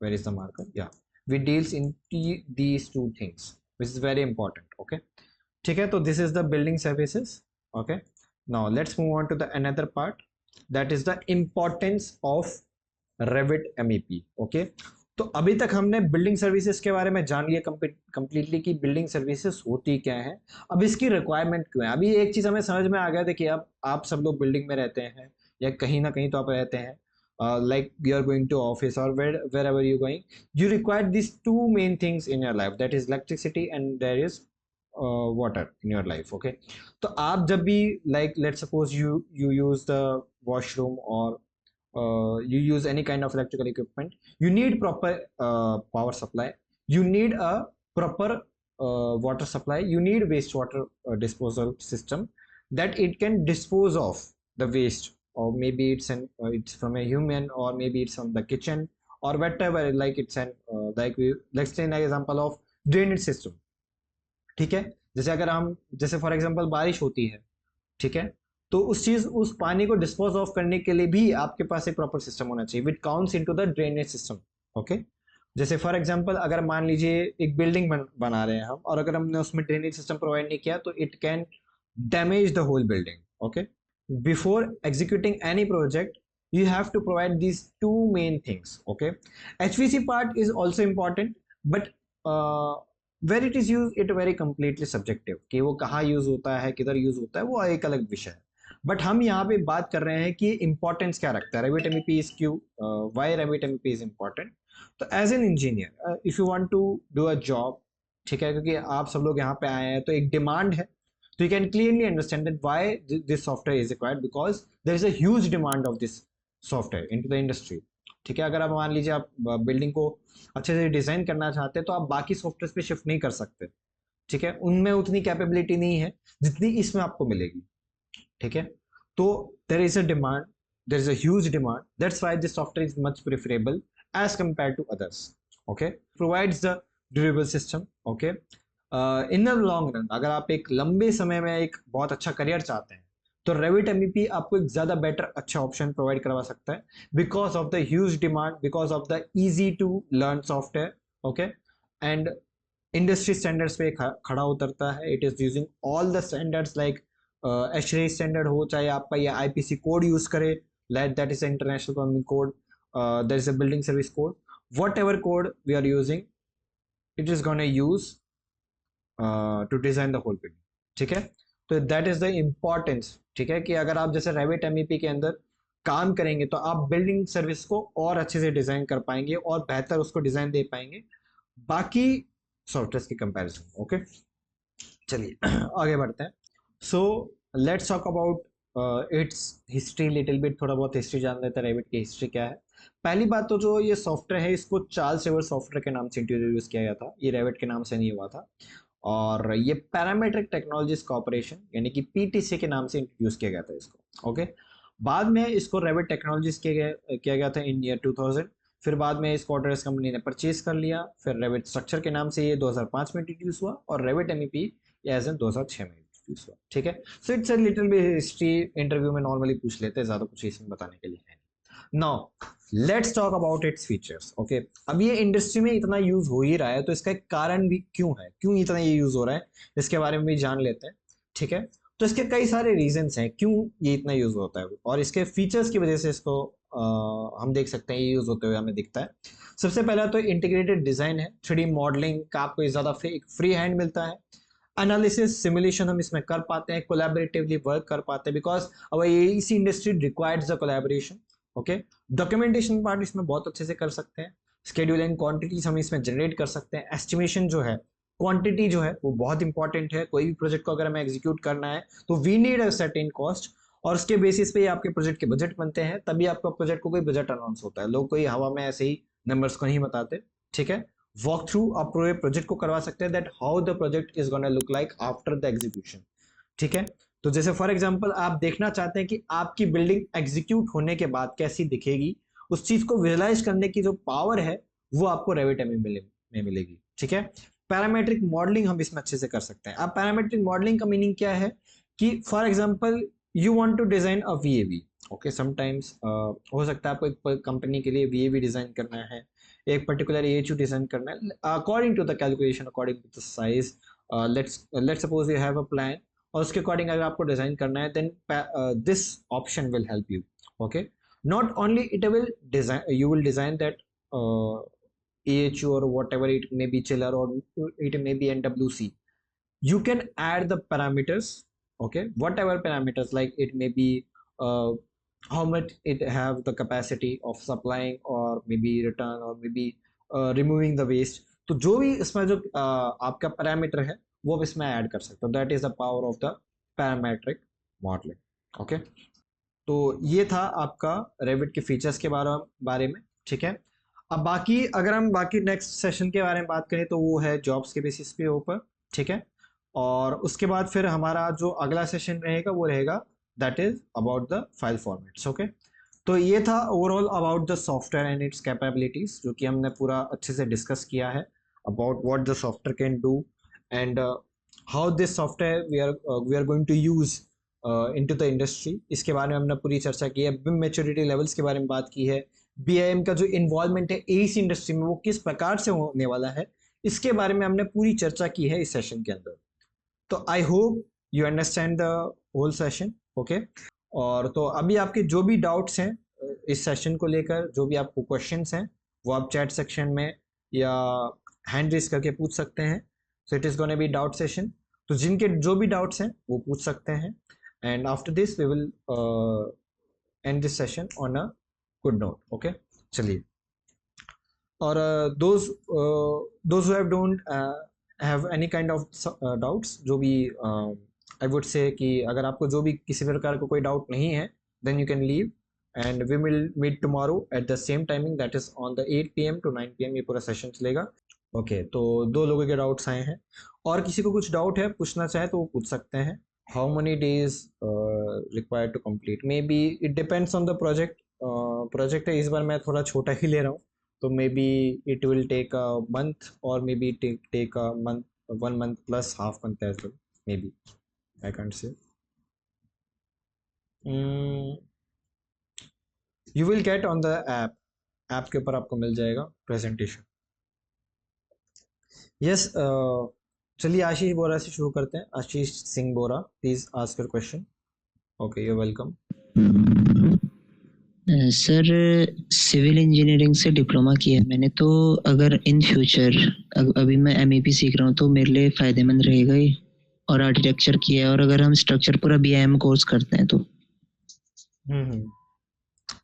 Where is the marker? Yeah, we deals in these two things, which is very important, okay. ठीक है, तो this is the building services, okay. Now let's move on to the another part, that is the importance of Revit MEP, okay. तो अभी तक हमने building services के बारे में जान लिया कंप्लीटली कि बिल्डिंग सर्विसेज होती क्या है, अब इसकी रिक्वायरमेंट क्यों है। अभी एक चीज़ हमें समझ में आ गया, देखिए अब आप सब लोग बिल्डिंग में रहते हैं या कहीं ना कहीं तो आप रहते हैं, like you are going to office or wherever you're going, you require these two main things in your life, that is electricity and there is water in your life, okay. तो आप जब भी like let's suppose you use the washroom or you use any kind of electrical equipment, you need proper power supply, you need a proper water supply, you need wastewater disposal system that it can dispose of the waste, or maybe it's from a human, or maybe it's from the kitchen or whatever, like it's an let's take an example of drainage system, ठीक है। जैसे अगर हम जैसे for example बारिश होती है, ठीक है, तो उस पानी को डिस्पोज ऑफ करने के लिए भी आपके पास एक प्रॉपर सिस्टम होना चाहिए, which counts into the drainage system, okay. जैसे फॉर एग्जांपल अगर मान लीजिए एक बिल्डिंग बना रहे हैं हम, और अगर हमने उसमें ड्रेनेज सिस्टम प्रोवाइड नहीं किया तो it can damage the whole building, okay. Before executing any project you have to provide these two main things, okay. HVC part is also important, but where it is used it very completely subjective, कि वो कहाँ use होता है, किधर use होता है, वो एक अलग विषय है। बट हम यहाँ पे बात कर रहे हैं कि इंपॉर्टेंस क्या रखता है Revit MEP, is Q Y Revit MEP is important. तो as an engineer if you want to do a job, ठीक है, क्योंकि आप सब लोग यहाँ पे आए हैं तो एक डिमांड है, तो you can clearly understand that why this software is required, because there is a huge demand of this software into the industry, ठीक है। अगर आप मान लीजिए आप बिल्डिंग को अच्छे से डिजाइन करना चाहते हैं तो आप बाकी सॉफ्टवेयर पे शिफ्ट नहीं कर सकते, ठीक है, उनमें उतनी कैपेबिलिटी नहीं है जितनी इसमें आपको मिलेगी, ठीक है। तो there is a demand, there is a huge demand, that's why this software is much preferable as compare to others, okay. Provides the durable system, okay. In the long run अगर आप एक लंबे समय में एक बहुत अच्छा करियर चाहते हैं तो रेविट एमईपी आपको एक ज्यादा बेटर अच्छा ऑप्शन प्रोवाइड करवा सकता है, because of the huge demand, because of the easy to learn software, okay, and industry standards पे खड़ा उतरता है। It is using all the standards like ASHRAE standard हो, चाहे आपका ये आईपीसी कोड यूज करे, that is the international plumbing code, there is a building service code, whatever code we are using, it is going to use to design the whole building. ठीक है, तो that is the importance, ठीक है, कि अगर आप जैसे Revit MEP के अंदर काम करेंगे तो आप बिल्डिंग सर्विस को और अच्छे से डिजाइन कर पाएंगे और बेहतर उसको डिजाइन दे पाएंगे बाकी सॉफ्टवेयर की कंपैरिजन। ओके, चलिए आगे बढ़ते हैं। So let's talk about it's history little bit, थोड़ा बहुत हिस्ट्री जान लेते हैं रेविट की हिस्ट्री क्या है। पहली बात तो जो ये सॉफ्टवेयर है इसको चार्ल्स रिवर सॉफ्टवेयर के नाम से इंट्रोड्यूस किया गया था, ये रेविट के नाम से नहीं हुआ था, और ये पैरामेट्रिक टेक्नोलॉजीज कॉर्पोरेशन यानी कि पीटीसी के नाम से इंट्रोड्यूस किया गया था इसको। ओके, बाद में इसको रेविट टेक्नोलॉजीज किया गया था इन ईयर 2000, फिर बाद में इसको ऑटोडेस्क कंपनी ने परचेज कर लिया, फिर रेविट स्ट्रक्चर के नाम से ये 2005 में इंट्रोड्यूस हुआ और रेविट एमईपी एज इन 2006 में इंट्रोड्यूस हुआ। ठीक है, so it's a little bit history, interview में नॉर्मली पूछ लेते हैं, ज्यादा कुछ इसमें बताने के लिए है नहीं। Now let's talk about its features. Okay, अब ये इंडस्ट्री में इतना यूज हो ही रहा है तो इसका एक कारण भी क्यों है, क्यों इतना ये यूज हो रहा है, इसके बारे में भी जान लेते हैं। ठीक है, तो इसके कई सारे रीजंस हैं क्यों ये इतना यूज होता है, और इसके फीचर्स की वजह से इसको हम देख सकते हैं ये यूज होते हुए हमें दिखता है। सबसे पहला तो इंटीग्रेटेड डिजाइन है, 3D मॉडलिंग का आपको ज्यादा फ्री हैंड मिलता है, एनालिसिस सिमुलेशन हम इसमें कर पाते हैं, कोलैबोरेटिवली वर्क कर पाते हैं बिकॉज अब इसी industry requires the collaboration. Okay, documentation part इसमें बहुत अच्छे से कर सकते हैं, शेड्यूल एंड क्वांटिटीज हम इसमें जनरेट कर सकते हैं, एस्टिमेशन जो है क्वांटिटी जो है वो बहुत इंपॉर्टेंट है, कोई भी प्रोजेक्ट को अगर हमें एग्जीक्यूट करना है तो we need a certain cost, और उसके बेसिस पे आपके प्रोजेक्ट के बजट बनते हैं, तभी आपका प्रोजेक्ट को कोई बजट अनाउंस होता है, लोग कोई हवा में ऐसे ही नंबर्स को नहीं बताते। ठीक है, वॉक थ्रू आप पूरे प्रोजेक्ट को करवा सकते हैं that how the project is gonna look like after the execution. ठीक है, तो जैसे फॉर एग्जांपल आप देखना चाहते हैं कि आपकी बिल्डिंग एग्जीक्यूट होने के बाद कैसी दिखेगी, उस चीज को विजुलाइज करने की जो पावर है वो आपको रेविट में मिलेगी। ठीक है, पैरामेट्रिक मॉडलिंग हम इसमें अच्छे से कर सकते हैं। अब पैरामेट्रिक मॉडलिंग का मीनिंग क्या है कि for example you want to design a VAV. Okay, sometimes हो सकता है आपको एक कंपनी के लिए वीएवी डिजाइन करना है, एक पर्टिकुलर एएचयू डिजाइन करना है according to the calculation, according to the size, let's suppose you have a plan, और उसके अकॉर्डिंग अगर आपको डिजाइन करना है then this option will help you. Okay, not only it will design, you will design that AHU or whatever it may be, chiller or it may be NWC. You can add the parameters, okay, whatever parameters, like it may be how much it have the capacity of supplying or maybe return or maybe removing the waste, तो जो भी इसमें जो आपका parameter है वो आप इसमें ऐड कर सकते हो, that is the power of the parametric modelling. Okay, तो ये था आपका रेविट के फीचर्स के बारे में। ठीक है, अब बाकी अगर हम बाकी नेक्स्ट सेशन के बारे में बात करें तो वो है जॉब्स के बेसिस पे ऊपर। ठीक है, और उसके बाद फिर हमारा जो अगला सेशन रहेगा वो रहेगा that is about the file formats. Okay, तो ये था overall about the software and its capabilities, जो कि हमने पूरा अच्छे से डिस्कस किया है about what the software can do and how this software we are going to use into the industry. इसके बारे में हमने पूरी चर्चा की है, बिम मैच्योरिटी लेवल्स के बारे में बात की है, बीआईएम का जो इन्वॉल्वमेंट है एसी इंडस्ट्री में वो किस प्रकार से होने वाला है, इसके बारे में हमने पूरी चर्चा की है इस सेशन के अंदर। तो I hope you understand the whole session. Okay, और तो अभी आपके जो भी डाउट्स हैं इस सेशन को लेकर, जो भी आपको क्वेश्चंस हैं वो आप चैट सेक्शन में या हैंड रेज करके पूछ सकते हैं। So it is gonna be doubt session, तो जिनके जो भी डाउट्स हैं वो पूछ सकते हैं, and after this we will end this session on a good note. Okay, चलिए, और those who have don't have any kind of doubts, जो भी I would say कि अगर आपको जो भी किसी प्रकार का कोई डाउट नहीं है then you can leave and we will meet tomorrow at the same timing, that is on the 8 PM to 9 PM ये पूरा सेशन चलेगा। ओके, तो 2 लोगों के डाउट्स आए हैं, और किसी को कुछ डाउट है पूछना चाहे तो वो पूछ सकते हैं। How many days required to complete? Maybe it depends on the project. Project है इस बार मैं थोड़ा छोटा ही ले रहा हूँ, तो maybe it will take a month or maybe take a month, 1 month plus half month as well. Maybe I can't say. You will get on the app. App के ऊपर आपको मिल जाएगा presentation. Yes. चलिए आशीष बोरा से शुरू करते हैं। Ashish Singh Bora, please ask your question. Okay, you welcome. Sir civil engineering से डिप्लोमा किया है मैंने, तो अगर इन फ्यूचर अभी मैं एमईपी सीख रहा हूँ तो मेरे लिए फायदेमंद रहेगा ये। और आर्किटेक्चर किया है, और अगर हम स्ट्रक्चर पूरा बीआईएम कोर्स करते हैं तो।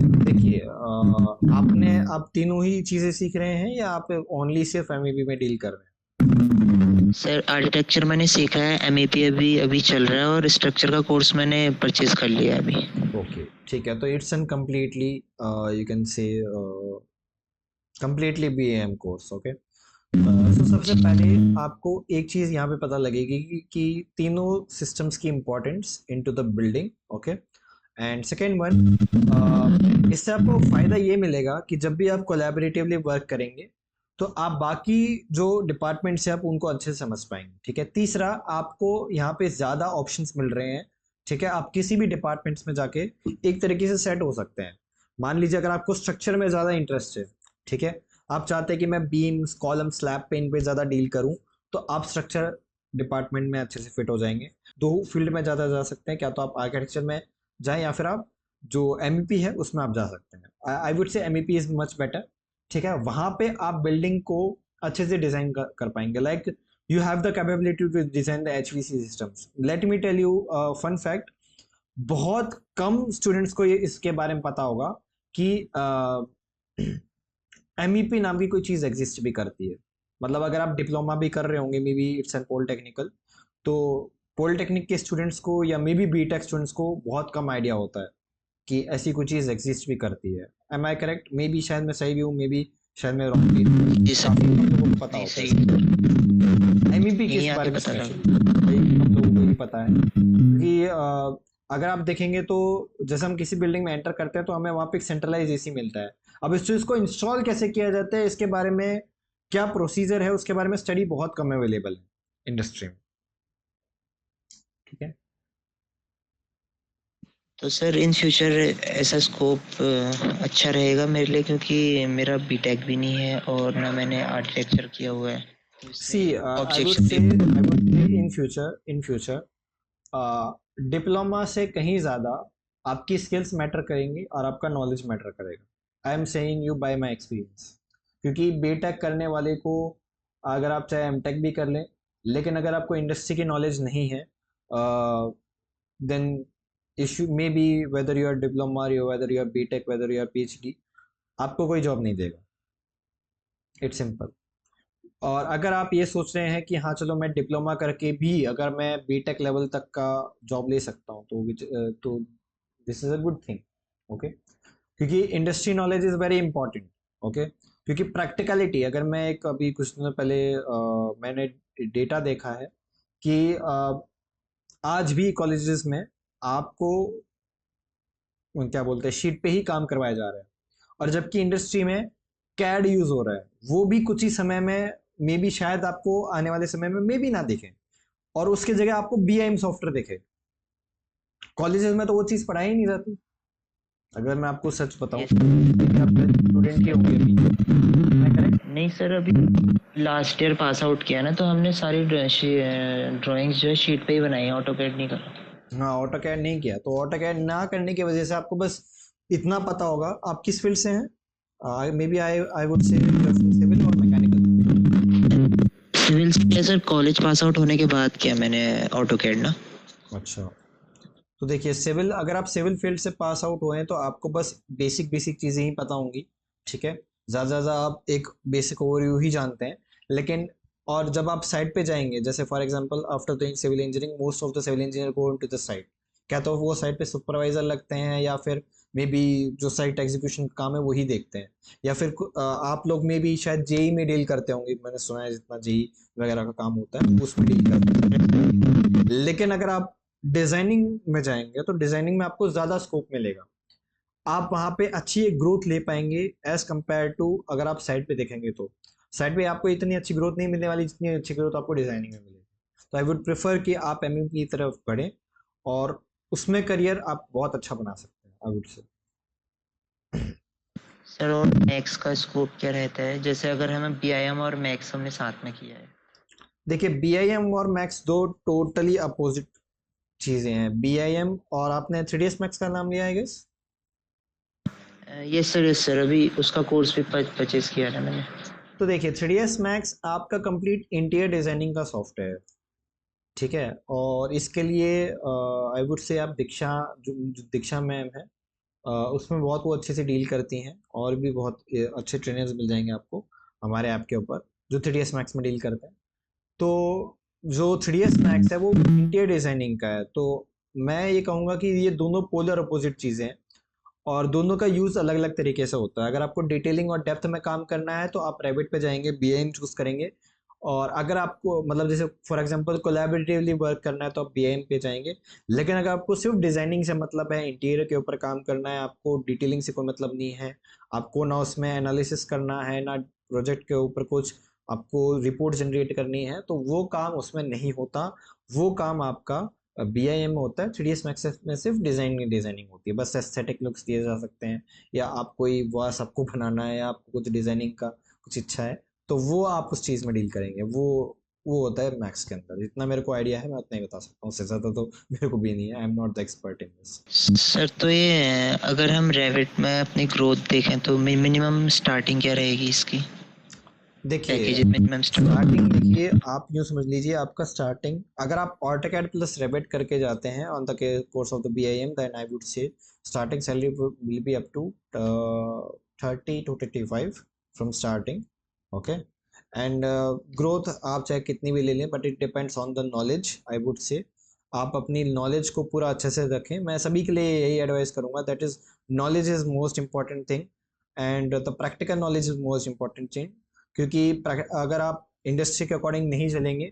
देखिए आप तीनों ही चीजें सीख रहे हैं या आप ओनली सिर्फ एमईपी में डील कर रहे हैं? सर आर्किटेक्चर मैंने सीखा है, एमईपी अभी अभी चल रहा है, और स्ट्रक्चर का कोर्स मैंने परचेज कर लिया है अभी। ओके, ठीक है, तो it's an completely you can say completely BAM course. Okay, so सबसे पहले आपको एक चीज़ यहाँ पे पता लगेगी कि तीनों सिस्टम्स की importance into the building. Okay, and second one, इससे आपको फ़ायदा ये मिलेगा कि जब भी आप कोलैबोरेटिवली वर्क करेंगे तो आप बाकी जो डिपार्टमेंट्स हैं आप उनको अच्छे से समझ पाएंगे। ठीक है, तीसरा, आपको यहाँ पे ज़्यादा ऑप्शंस मिल रहे हैं। ठीक है, आप किसी भी डिपार्टमेंट्स में जाके एक तरीके से सेट हो सकते हैं। मान लीजिए अगर आपको स्ट्रक्चर में ज़्यादा इंटरेस्ट है, ठीक है, आप चाहते हैं कि मैं बीम्स, कॉलम, स्लैब पे इन पे ज़्यादा डील करूँ, तो आप स्ट्रक्चर डिपार्टमेंट में अच्छे से फिट हो जाएंगे। दो फील्ड में ज़्यादा जा सकते हैं, क्या तो आप आर्किटेक्चर में जाएं या फिर आप जो एमईपी है उसमें आप जा सकते हैं। आई वुड से एमईपी इज मच बेटर। ठीक है, वहां पे आप बिल्डिंग को अच्छे से डिजाइन कर पाएंगे। Like you have the capability to design the HVC systems. Let me tell you fun fact, बहुत कम स्टूडेंट्स को ये इसके बारे में पता होगा कि एमईपी नाम की कोई चीज़ एग्जिस्ट भी करती है। मतलब अगर आप डिप्लोमा भी कर रहे होंगे, may be it's an polytechnical, तो पॉलिटेक्निक के स्टूडेंट्स को या मे बी बीटेक स्टूडेंट्स को बहुत कम आइडिया होता है कि ऐसी कोई चीज़ एग्जिस्ट भी करती है। Am I correct? Maybe शायद मैं सही भी हूँ, मे बी शायद मैं रॉन्ग भी हूँ। काफ़ी कम लोगों को पता होता है एमईपी के बारे में स्पेशली, कम लोगों को ही पता है। क्योंकि अगर आप देखेंगे तो जैसे हम किसी बिल्डिंग में एंटर करते हैं तो हमें वहाँ पे एक सेंट्रलाइज एसी मिलता है। अब इस चीज़ को इंस्टॉल कैसे किया जाता है, इसके बारे में क्या प्रोसीजर है, उसके बारे में स्टडी बहुत कम अवेलेबल है इंडस्ट्री में। ठीक है, तो सर इन फ्यूचर ऐसा स्कोप अच्छा रहेगा मेरे लिए, क्योंकि मेरा बीटेक भी नहीं है और ना मैंने आर्किटेक्चर किया हुआ है। सी आई वुड ऑब्जेक्शन से इन फ्यूचर डिप्लोमा से कहीं ज़्यादा आपकी स्किल्स मैटर करेंगी और आपका नॉलेज मैटर करेगा। I am saying you bye my experience. क्योंकि बीटेक करने वाले को अगर आप चाहे एमटेक भी कर लें, लेकिन अगर आपको इंडस्ट्री की नॉलेज नहीं है, then issue maybe whether you are diploma, whether you are BTech, whether you are PhD, आपको कोई जॉब नहीं देगा। It's simple. और अगर आप ये सोच रहे हैं कि हाँ चलो मैं डिप्लोमा करके भी अगर मैं बीटेक लेवल तक का जॉब ले सकता हूँ, तो this is a good thing. Okay, क्योंकि industry knowledge is very important. Okay, क्योंकि प्रैक्टिकलिटी, अगर मैं एक अभी कुछ दिनों पहले मैंने डेटा देखा है कि आज भी कॉलेजेस में आपको क्या बोलते हैं, शीट पे ही काम करवाया जा रहा है। और जबकि इंडस्ट्री में कैड यूज हो रहा है, वो भी कुछ ही समय में, मे बी शायद आपको आने वाले समय में मे बी ना दिखे, और उसके जगह आपको बीआईएम सॉफ्टवेयर दिखे। कॉलेजेस में तो वो चीज़ पढ़ाई ही नहीं जाती, अगर मैं आपको सच बताऊं। स्टूडेंट ही होंगे अभी, करेक्ट? नहीं सर, अभी लास्ट ईयर पास आउट किया ना, तो हमने सारी ड्राइंग्स जो है शीट पे ही बनाई है, ऑटोकैड नहीं करा। हाँ, ऑटो कैड नहीं किया, तो ऑटो कैड ना करने की वजह से आपको बस इतना पता होगा। आप किस फील्ड से हैं? Maybe I would say civil और मैकेनिकल। सिविल से सर कॉलेज पास आउट होने के बाद किया मैंने ऑटोकैड ना। अच्छा, तो देखिए, सिविल, अगर आप सिविल फील्ड से पास आउट हुए हैं तो आपको बस बेसिक बेसिक चीज़ें ही पता होंगी। ठीक है, ज़्यादा ज़्यादा आप एक बेसिक ओवरव्यू ही जानते हैं। लेकिन और जब आप साइट पे जाएंगे, जैसे for example after doing civil engineering, most of the civil engineer go into the site. क्या तो वो साइट पे सुपरवाइजर लगते हैं, या फिर मे बी जो साइट एग्जीक्यूशन काम है वही देखते हैं, या फिर आप लोग में भी शायद जेई में डील करते होंगे। मैंने सुना है जितना जेई वगैरह का काम होता है उसमें डील करते हैं। लेकिन अगर आप डिजाइनिंग में जाएंगे तो डिजाइनिंग में आपको ज़्यादा स्कोप मिलेगा। आप वहाँ पे अच्छी एक ग्रोथ ले पाएंगे एज कंपेयर टू अगर आप साइड पे देखेंगे तो। साइड पे आपको इतनी अच्छी ग्रोथ नहीं मिलने वाली जितनी अच्छी ग्रोथ आपको डिजाइनिंग में मिलेगी। तो आई वुड प्रेफर कि आप एमएम की तरफ बढ़ें और उसमें करियर आप बहुत अच्छा बना सकते हैं, आई वुड से। सर और मैक्स का स्कोप क्या रहता है, जैसे अगर हमें बीआईएम और मैक्स हमने साथ में किया है? देखिए, बीआईएम और मैक्स दो टोटली अपोजिट चीज़ें हैं। बीआईएम और आपने 3ds मैक्स का नाम लिया है गेस? यस सर, अभी उसका कोर्स भी परचेज किया है मैंने। तो देखिए 3ds मैक्स आपका कंप्लीट इंटीरियर डिजाइनिंग का सॉफ्टवेयर है, ठीक है। और इसके लिए आई वुड से आप दीक्षा, जो दीक्षा मैम है, उसमें बहुत वो अच्छे से डील करती हैं, और भी बहुत अच्छे ट्रेनर्स मिल जाएंगे आपको हमारे ऐप के ऊपर जो 3ds मैक्स में डील करते हैं। तो जो 3ds मैक्स है वो इंटीरियर डिजाइनिंग का है, तो मैं ये कहूँगा कि ये दोनों पोलर अपोजिट चीज़ें हैं, और दोनों का यूज़ अलग अलग तरीके से होता है। अगर आपको डिटेलिंग और डेप्थ में काम करना है तो आप रैबिट पे जाएंगे, बीआईएम चूज करेंगे। और अगर आपको मतलब जैसे फॉर एग्जांपल कोलैबोरेटिवली वर्क करना है तो आप बीआईएम पे जाएंगे। लेकिन अगर आपको सिर्फ डिजाइनिंग से मतलब है, इंटीरियर के ऊपर काम करना है, आपको डिटेलिंग से कोई मतलब नहीं है, आपको ना उसमें एनालिसिस करना है ना प्रोजेक्ट के ऊपर कुछ आपको रिपोर्ट जनरेट करनी है, तो वो काम उसमें नहीं होता। वो काम आपका बीआईएम में होता है। 3ds मैक्स में सिर्फ डिजाइनिंग होती है, बस एस्थेटिक लुक्स दिए जा सकते हैं, या आप कोई वह सबको बनाना है, या आपको कुछ डिजाइनिंग का कुछ इच्छा है, तो वो आप उस चीज़ में डील करेंगे। वो होता है मैक्स के अंदर। जितना मेरे को आइडिया है मैं उतना ही बता सकता हूँ, उससे ज़्यादा तो मेरे को भी नहीं है। I am not the expert in this. Sir तो ये अगर हम रेविट में अपनी ग्रोथ देखें तो मिनिमम स्टार्टिंग क्या रहेगी इसकी? देखिए पैकेज मिनिमम स्टार्टिंग, देखिए आप यूँ समझ लीजिए, आपका स्टार्टिंग अगर आप ऑटोकैड प्लस रेविट करके जाते हैं on the course of the BIM, then I would say starting salary will be up to 30 to 35 from starting, okay. And growth आप चाहे कितनी भी ले लें, but it depends on the knowledge. I would say आप अपनी knowledge को पूरा अच्छे से रखें। मैं सभी के लिए यही एडवाइस करूंगा, that is knowledge is most important thing, and the practical knowledge is most important thing. क्योंकि अगर आप इंडस्ट्री के अकॉर्डिंग नहीं चलेंगे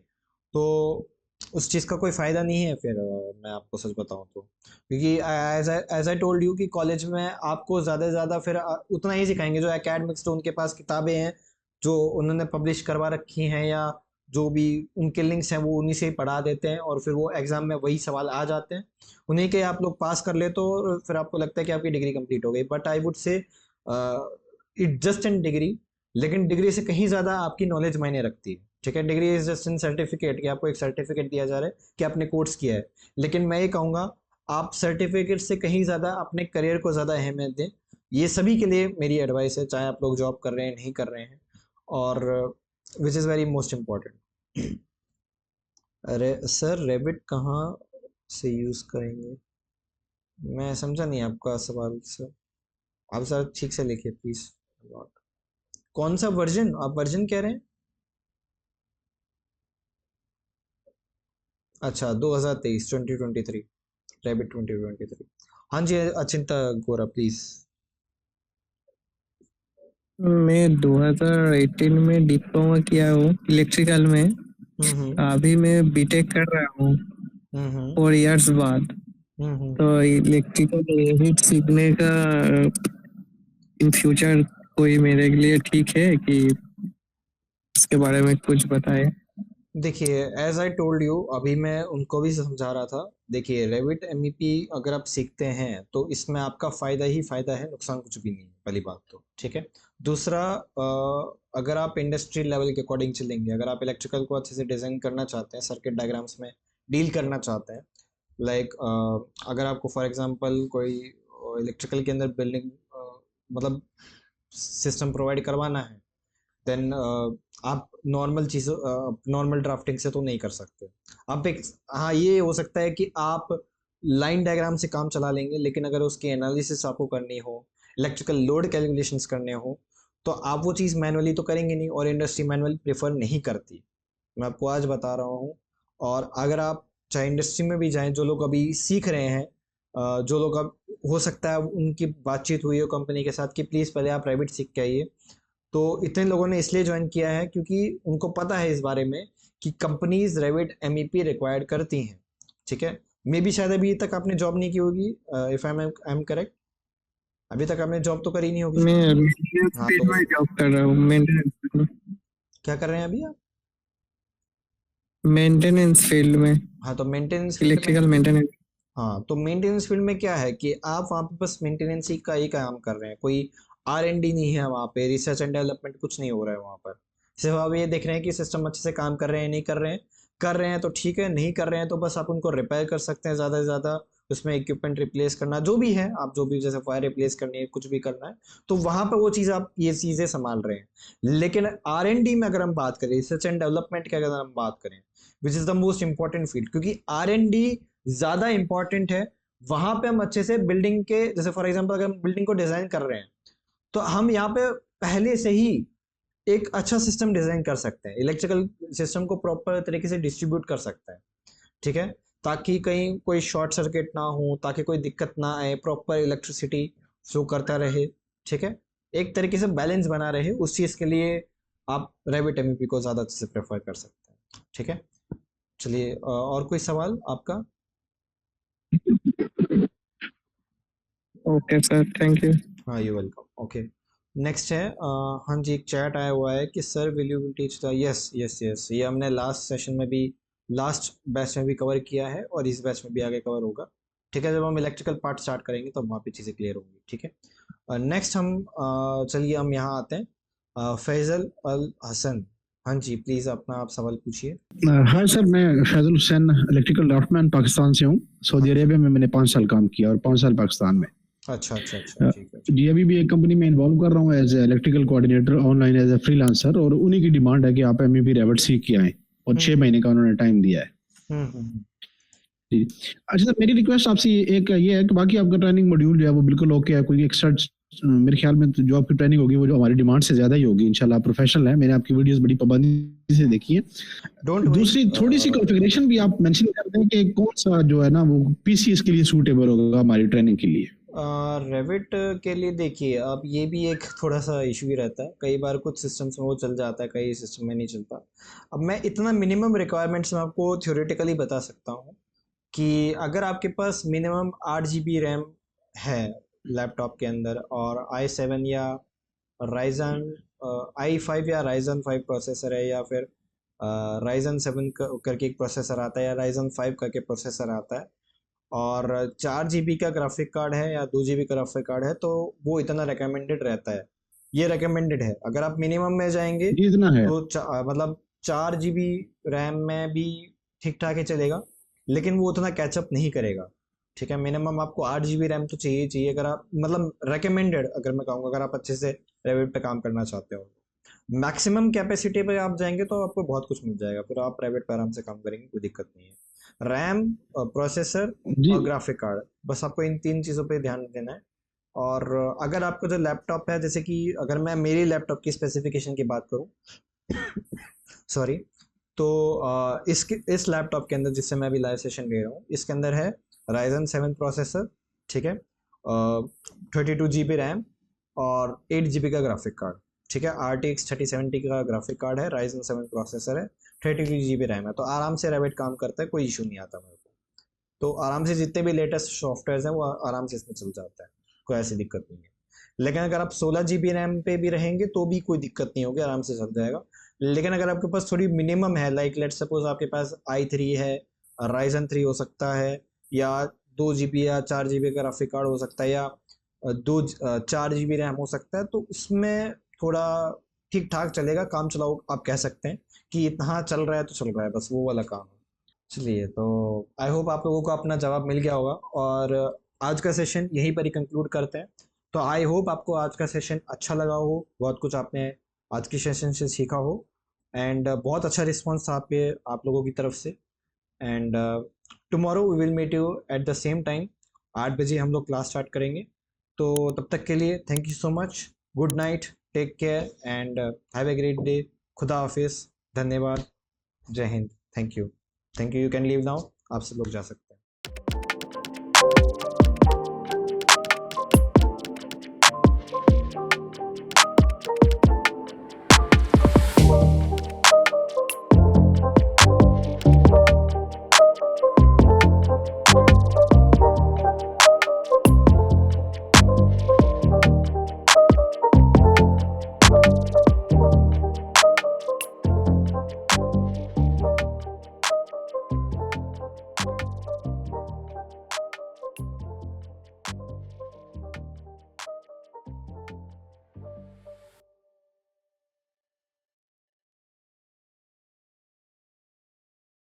तो उस चीज़ का कोई फ़ायदा नहीं है फिर। मैं आपको सच बताऊं तो, क्योंकि एज आई टोल्ड यू कि कॉलेज में आपको ज़्यादा से ज़्यादा फिर उतना ही सिखाएंगे जो एकेडमिक्स, तो उनके पास किताबें हैं जो उन्होंने पब्लिश करवा रखी हैं, या जो भी उनके लिंक्स हैं वो उन्हीं से ही पढ़ा देते हैं, और फिर वो एग्ज़ाम में वही सवाल आ जाते हैं, उन्हीं के आप लोग पास कर ले तो फिर आपको लगता है कि आपकी डिग्री कंप्लीट हो गई। बट आई वुड से इट जस्ट एन डिग्री, लेकिन डिग्री से कहीं ज़्यादा आपकी नॉलेज मायने रखती है, ठीक है। Degree is just in certificate, कि आपको एक सर्टिफिकेट दिया जा रहा है कि आपने कोर्स किया है। लेकिन मैं ये कहूँगा आप सर्टिफिकेट से कहीं ज़्यादा अपने करियर को ज़्यादा अहमियत दें। ये सभी के लिए मेरी एडवाइस है, चाहे आप लोग जॉब कर रहे हैं नहीं कर रहे हैं, और which is very most important. अरे सर, रेबिट कहाँ से यूज़ करेंगे? मैं समझा नहीं आपका सवाल सर। आप सर ठीक से लिखिए प्लीज़। कौन सा वर्जन, आप वर्जन कह रहे हैं? अच्छा, 2023, 2023, रैबिट 2023। हाँ जी, अचिंता गोरा प्लीज। मैं 2018 में डिप्लोमा किया हूँ इलेक्ट्रिकल में। हम्म अभी मैं बीटेक कर रहा हूँ हम्म 4 इयर्स बाद। हम्म तो इलेक्ट्रिकल हीट सीखने का इन फ्यूचर कोई मेरे लिए ठीक है कि इसके बारे में कुछ बताए? देखिए एज आई टोल्ड यू, अभी मैं उनको भी समझा रहा था। देखिए रेविट एमईपी अगर आप सीखते हैं तो इसमें आपका फ़ायदा ही फ़ायदा है, नुकसान कुछ भी नहीं है, पहली बात तो, ठीक है। दूसरा, अगर आप इंडस्ट्री लेवल के अकॉर्डिंग चलेंगे, अगर आप इलेक्ट्रिकल को अच्छे से डिज़ाइन करना चाहते हैं, सर्किट डायग्राम्स में डील करना चाहते हैं, लाइक अगर आपको फॉर एग्जांपल कोई इलेक्ट्रिकल के अंदर बिल्डिंग मतलब सिस्टम प्रोवाइड करवाना है, देन आप नॉर्मल चीज़ों नॉर्मल ड्राफ्टिंग से तो नहीं कर सकते। आप एक, हाँ ये हो सकता है कि आप लाइन डायग्राम से काम चला लेंगे, लेकिन अगर उसकी एनालिसिस आपको करनी हो, इलेक्ट्रिकल लोड कैलकुलेशंस करने हो, तो आप वो चीज़ मैनुअली तो करेंगे नहीं, और इंडस्ट्री मैनुअल प्रेफर नहीं करती, मैं आपको आज बता रहा हूँ। और अगर आप चाहे इंडस्ट्री में भी जाएं, जो लोग अभी सीख रहे हैं, जो लोग अब हो सकता है उनकी बातचीत हुई हो कंपनी के साथ कि प्लीज़ पहले आप प्राइवेट सीख के आइए, तो इतने लोगों ने इसलिए ज्वाइन किया है क्योंकि उनको पता है इस बारे में कि कंपनीज रेविट एमईपी रिक्वायर्ड करती हैं, ठीक है। मे बी शायद अभी तक आपने जॉब नहीं की होगी, इफ आई एम करेक्ट, अभी तक आपने जॉब तो करी नहीं होगी मैं शायद। मेंटेनेंस हाँ फील्ड तो में जॉब कर रहा हूँ। क्या कर रहे हैं अभी आप? मेंटेनेंस फील्ड में, हाँ तो मेंटेनेंस फील्ड में, इलेक्ट्रिकल मेंटेनेंस। हाँ तो मेंटेनेंस फील्ड में क्या है कि आप वहाँ पे बस मेंटेनेंस ही का ही काम कर रहे हैं, कोई R&D नहीं है वहाँ पे, रिसर्च एंड डेवलपमेंट कुछ नहीं हो रहा है वहाँ पर। सिर्फ आप ये देख रहे हैं कि सिस्टम अच्छे से काम कर रहे हैं नहीं कर रहे हैं, कर रहे हैं तो ठीक है, नहीं कर रहे हैं तो बस आप उनको रिपेयर कर सकते हैं ज़्यादा से ज़्यादा, उसमें इक्विपमेंट रिप्लेस करना, जो भी है, आप जो भी जैसे फायर रिप्लेस करनी है, कुछ भी करना है, तो वहां पे वो चीज़ आप ये चीज़ें संभाल रहे हैं। लेकिन R&D में अगर हम बात करें, रिसर्च एंड डेवलपमेंट की अगर हम बात करें, which is the most important field, क्योंकि R&D ज़्यादा इंपॉर्टेंट है। वहां पे हम अच्छे से बिल्डिंग के, जैसे फॉर एग्जाम्पल अगर हम बिल्डिंग को डिज़ाइन कर रहे हैं, तो हम यहाँ पे पहले से ही एक अच्छा सिस्टम डिजाइन कर सकते हैं, इलेक्ट्रिकल सिस्टम को प्रॉपर तरीके से डिस्ट्रीब्यूट कर सकते हैं, ठीक है, ताकि कहीं कोई शॉर्ट सर्किट ना हो, ताकि कोई दिक्कत ना आए, प्रॉपर इलेक्ट्रिसिटी फ्लो करता रहे, ठीक है, एक तरीके से बैलेंस बना रहे। उस चीज़ के लिए आप रेविट एमईपी को ज़्यादा अच्छे से प्रेफर कर सकते हैं, ठीक है। चलिए, और कोई सवाल आपका? Okay sir, thank you. हाँ, यू वेलकम। ओके, नेक्स्ट है, हाँ जी, एक चैट आया हुआ है कि sir will you teach the, yes yes yes, ये हमने लास्ट सेशन में भी, लास्ट बैच में भी कवर किया है और इस बैच में भी आगे कवर होगा, ठीक है। जब हम इलेक्ट्रिकल पार्ट स्टार्ट करेंगे तो वहाँ पे चीज़ें क्लियर होंगी, ठीक है। नेक्स्ट हम, चलिए हम यहाँ आते हैं, फैजल अल हसन। हाँ जी, प्लीज़ अपना आप सवाल पूछिए। हाँ सर, मैं फैजल हुसैन, इलेक्ट्रिकल ड्राफ्टमैन, पाकिस्तान से हूँ। सऊदी अरेबिया में मैंने 5 साल काम किया और 5 साल पाकिस्तान में। अच्छा अच्छा अच्छा, ठीक है। जी, अभी भी एक कंपनी में इन्वॉल्व कर रहा हूँ as electrical coordinator, online as a freelancer, और उन्हीं की डिमांड है कि आप एमईपी रेविट सीख के आए, और 6 महीने का उन्होंने टाइम दिया है। जी, अच्छा सर, मेरी रिक्वेस्ट आपसे एक ये है कि बाकी आपका ट्रेनिंग मॉड्यूल जो है वो बिल्कुल ओके है, कोई एक्स्ट्रा मेरे ख्याल में तो जो आपकी ट्रेनिंग होगी वो जो हमारी डिमांड से ज्यादा ही होगी। इंशाल्लाह आप प्रोफेशनल हैं, मैंने आपकी वीडियोस बड़ी पाबंदी से देखी है। दूसरी थोड़ी सी कॉन्फ़िगरेशन भी आप मेंशन कर दें कि कौन सा जो है ना वो पीसी इसके लिए सूटेबल होगा हमारी ट्रेनिंग के लिए। रेविट के लिए देखिए, अब ये भी एक थोड़ा सा इशू ही रहता है, कई बार कुछ सिस्टम्स में वो चल जाता है, कई सिस्टम में नहीं चलता। अब मैं इतना मिनिमम रिक्वायरमेंट्स में आपको थियोरेटिकली बता सकता हूँ कि अगर आपके पास मिनिमम 8 GB रैम है लैपटॉप के अंदर, और i7 या राइजन i5 या राइजन 5 प्रोसेसर है, या फिर राइजन 7 करके एक प्रोसेसर आता है, या राइजन 5 करके प्रोसेसर आता है, और 4 GB का ग्राफिक कार्ड है या 2 GB का ग्राफिक कार्ड है, तो वो इतना रिकमेंडेड रहता है। ये रिकमेंडेड है। अगर आप मिनिमम में जाएंगे इतना है तो मतलब 4 GB रैम में भी ठीक ठाक ही चलेगा, लेकिन वो उतना कैचअप नहीं करेगा, ठीक है। मिनिमम आपको 8 GB रैम तो चाहिए चाहिए, अगर आप मतलब रिकमेंडेड, अगर मैं कहूँगा अगर आप अच्छे से रेविट पे काम करना चाहते हो। मैक्सिमम कैपेसिटी पे आप जाएंगे तो आपको बहुत कुछ मिल जाएगा, फिर आप रेविट पे आराम से काम करेंगे, कोई दिक्कत नहीं है। रैम, प्रोसेसर और ग्राफिक कार्ड, बस आपको इन 3 चीज़ों पे ध्यान देना है। और अगर आपको जो लैपटॉप है, जैसे कि अगर मैं मेरी लैपटॉप की स्पेसिफिकेशन की बात करूँ सॉरी, तो इस लैपटॉप के अंदर जिससे मैं अभी लाइव सेशन ले रहा हूँ, इसके अंदर है राइजन 7 प्रोसेसर, ठीक है, 32 GB रैम और 8 GB का ग्राफिक कार्ड, ठीक है। RTX 3070 का ग्राफिक कार्ड है, राइजन 7 प्रोसेसर है, 32 GB रैम है, तो आराम से रेविट काम करता है, कोई इशू नहीं आता मेरे को। तो आराम से जितने भी लेटेस्ट सॉफ्टवेयर हैं वो आराम से इसमें चल जाता है, कोई ऐसी दिक्कत नहीं है। लेकिन अगर आप 16 GB रैम पे भी रहेंगे तो भी कोई दिक्कत नहीं होगी, आराम से चल जाएगा। लेकिन अगर आपके पास थोड़ी मिनिमम है, लाइक लेट सपोज आपके पास i3 है, राइजन 3 हो सकता है, या 2 GB या 4 GB का ग्राफिक कार्ड हो सकता है, या 4 GB रैम हो सकता है, तो उसमें थोड़ा ठीक ठाक चलेगा, काम चलाओ आप कह सकते हैं कि इतना चल रहा है तो चल रहा है, बस वो वाला काम है। चलिए, तो आई होप आप लोगों को अपना जवाब मिल गया होगा, और आज का सेशन यहीं पर ही कंक्लूड करते हैं। तो आई होप आपको आज का सेशन अच्छा लगा हो, बहुत कुछ आपने आज की सेशन से सीखा हो, एंड बहुत अच्छा रिस्पॉन्स था आप लोगों की तरफ से। And tomorrow we will meet you at the same time, 8 बजे हम लोग क्लास स्टार्ट करेंगे। तो तब तक के लिए thank you so much, good night, take care and have a great day. खुदा हाफिज, धन्यवाद, जय हिंद, thank you, you can leave now, आप सब लोग जा सकते हैं।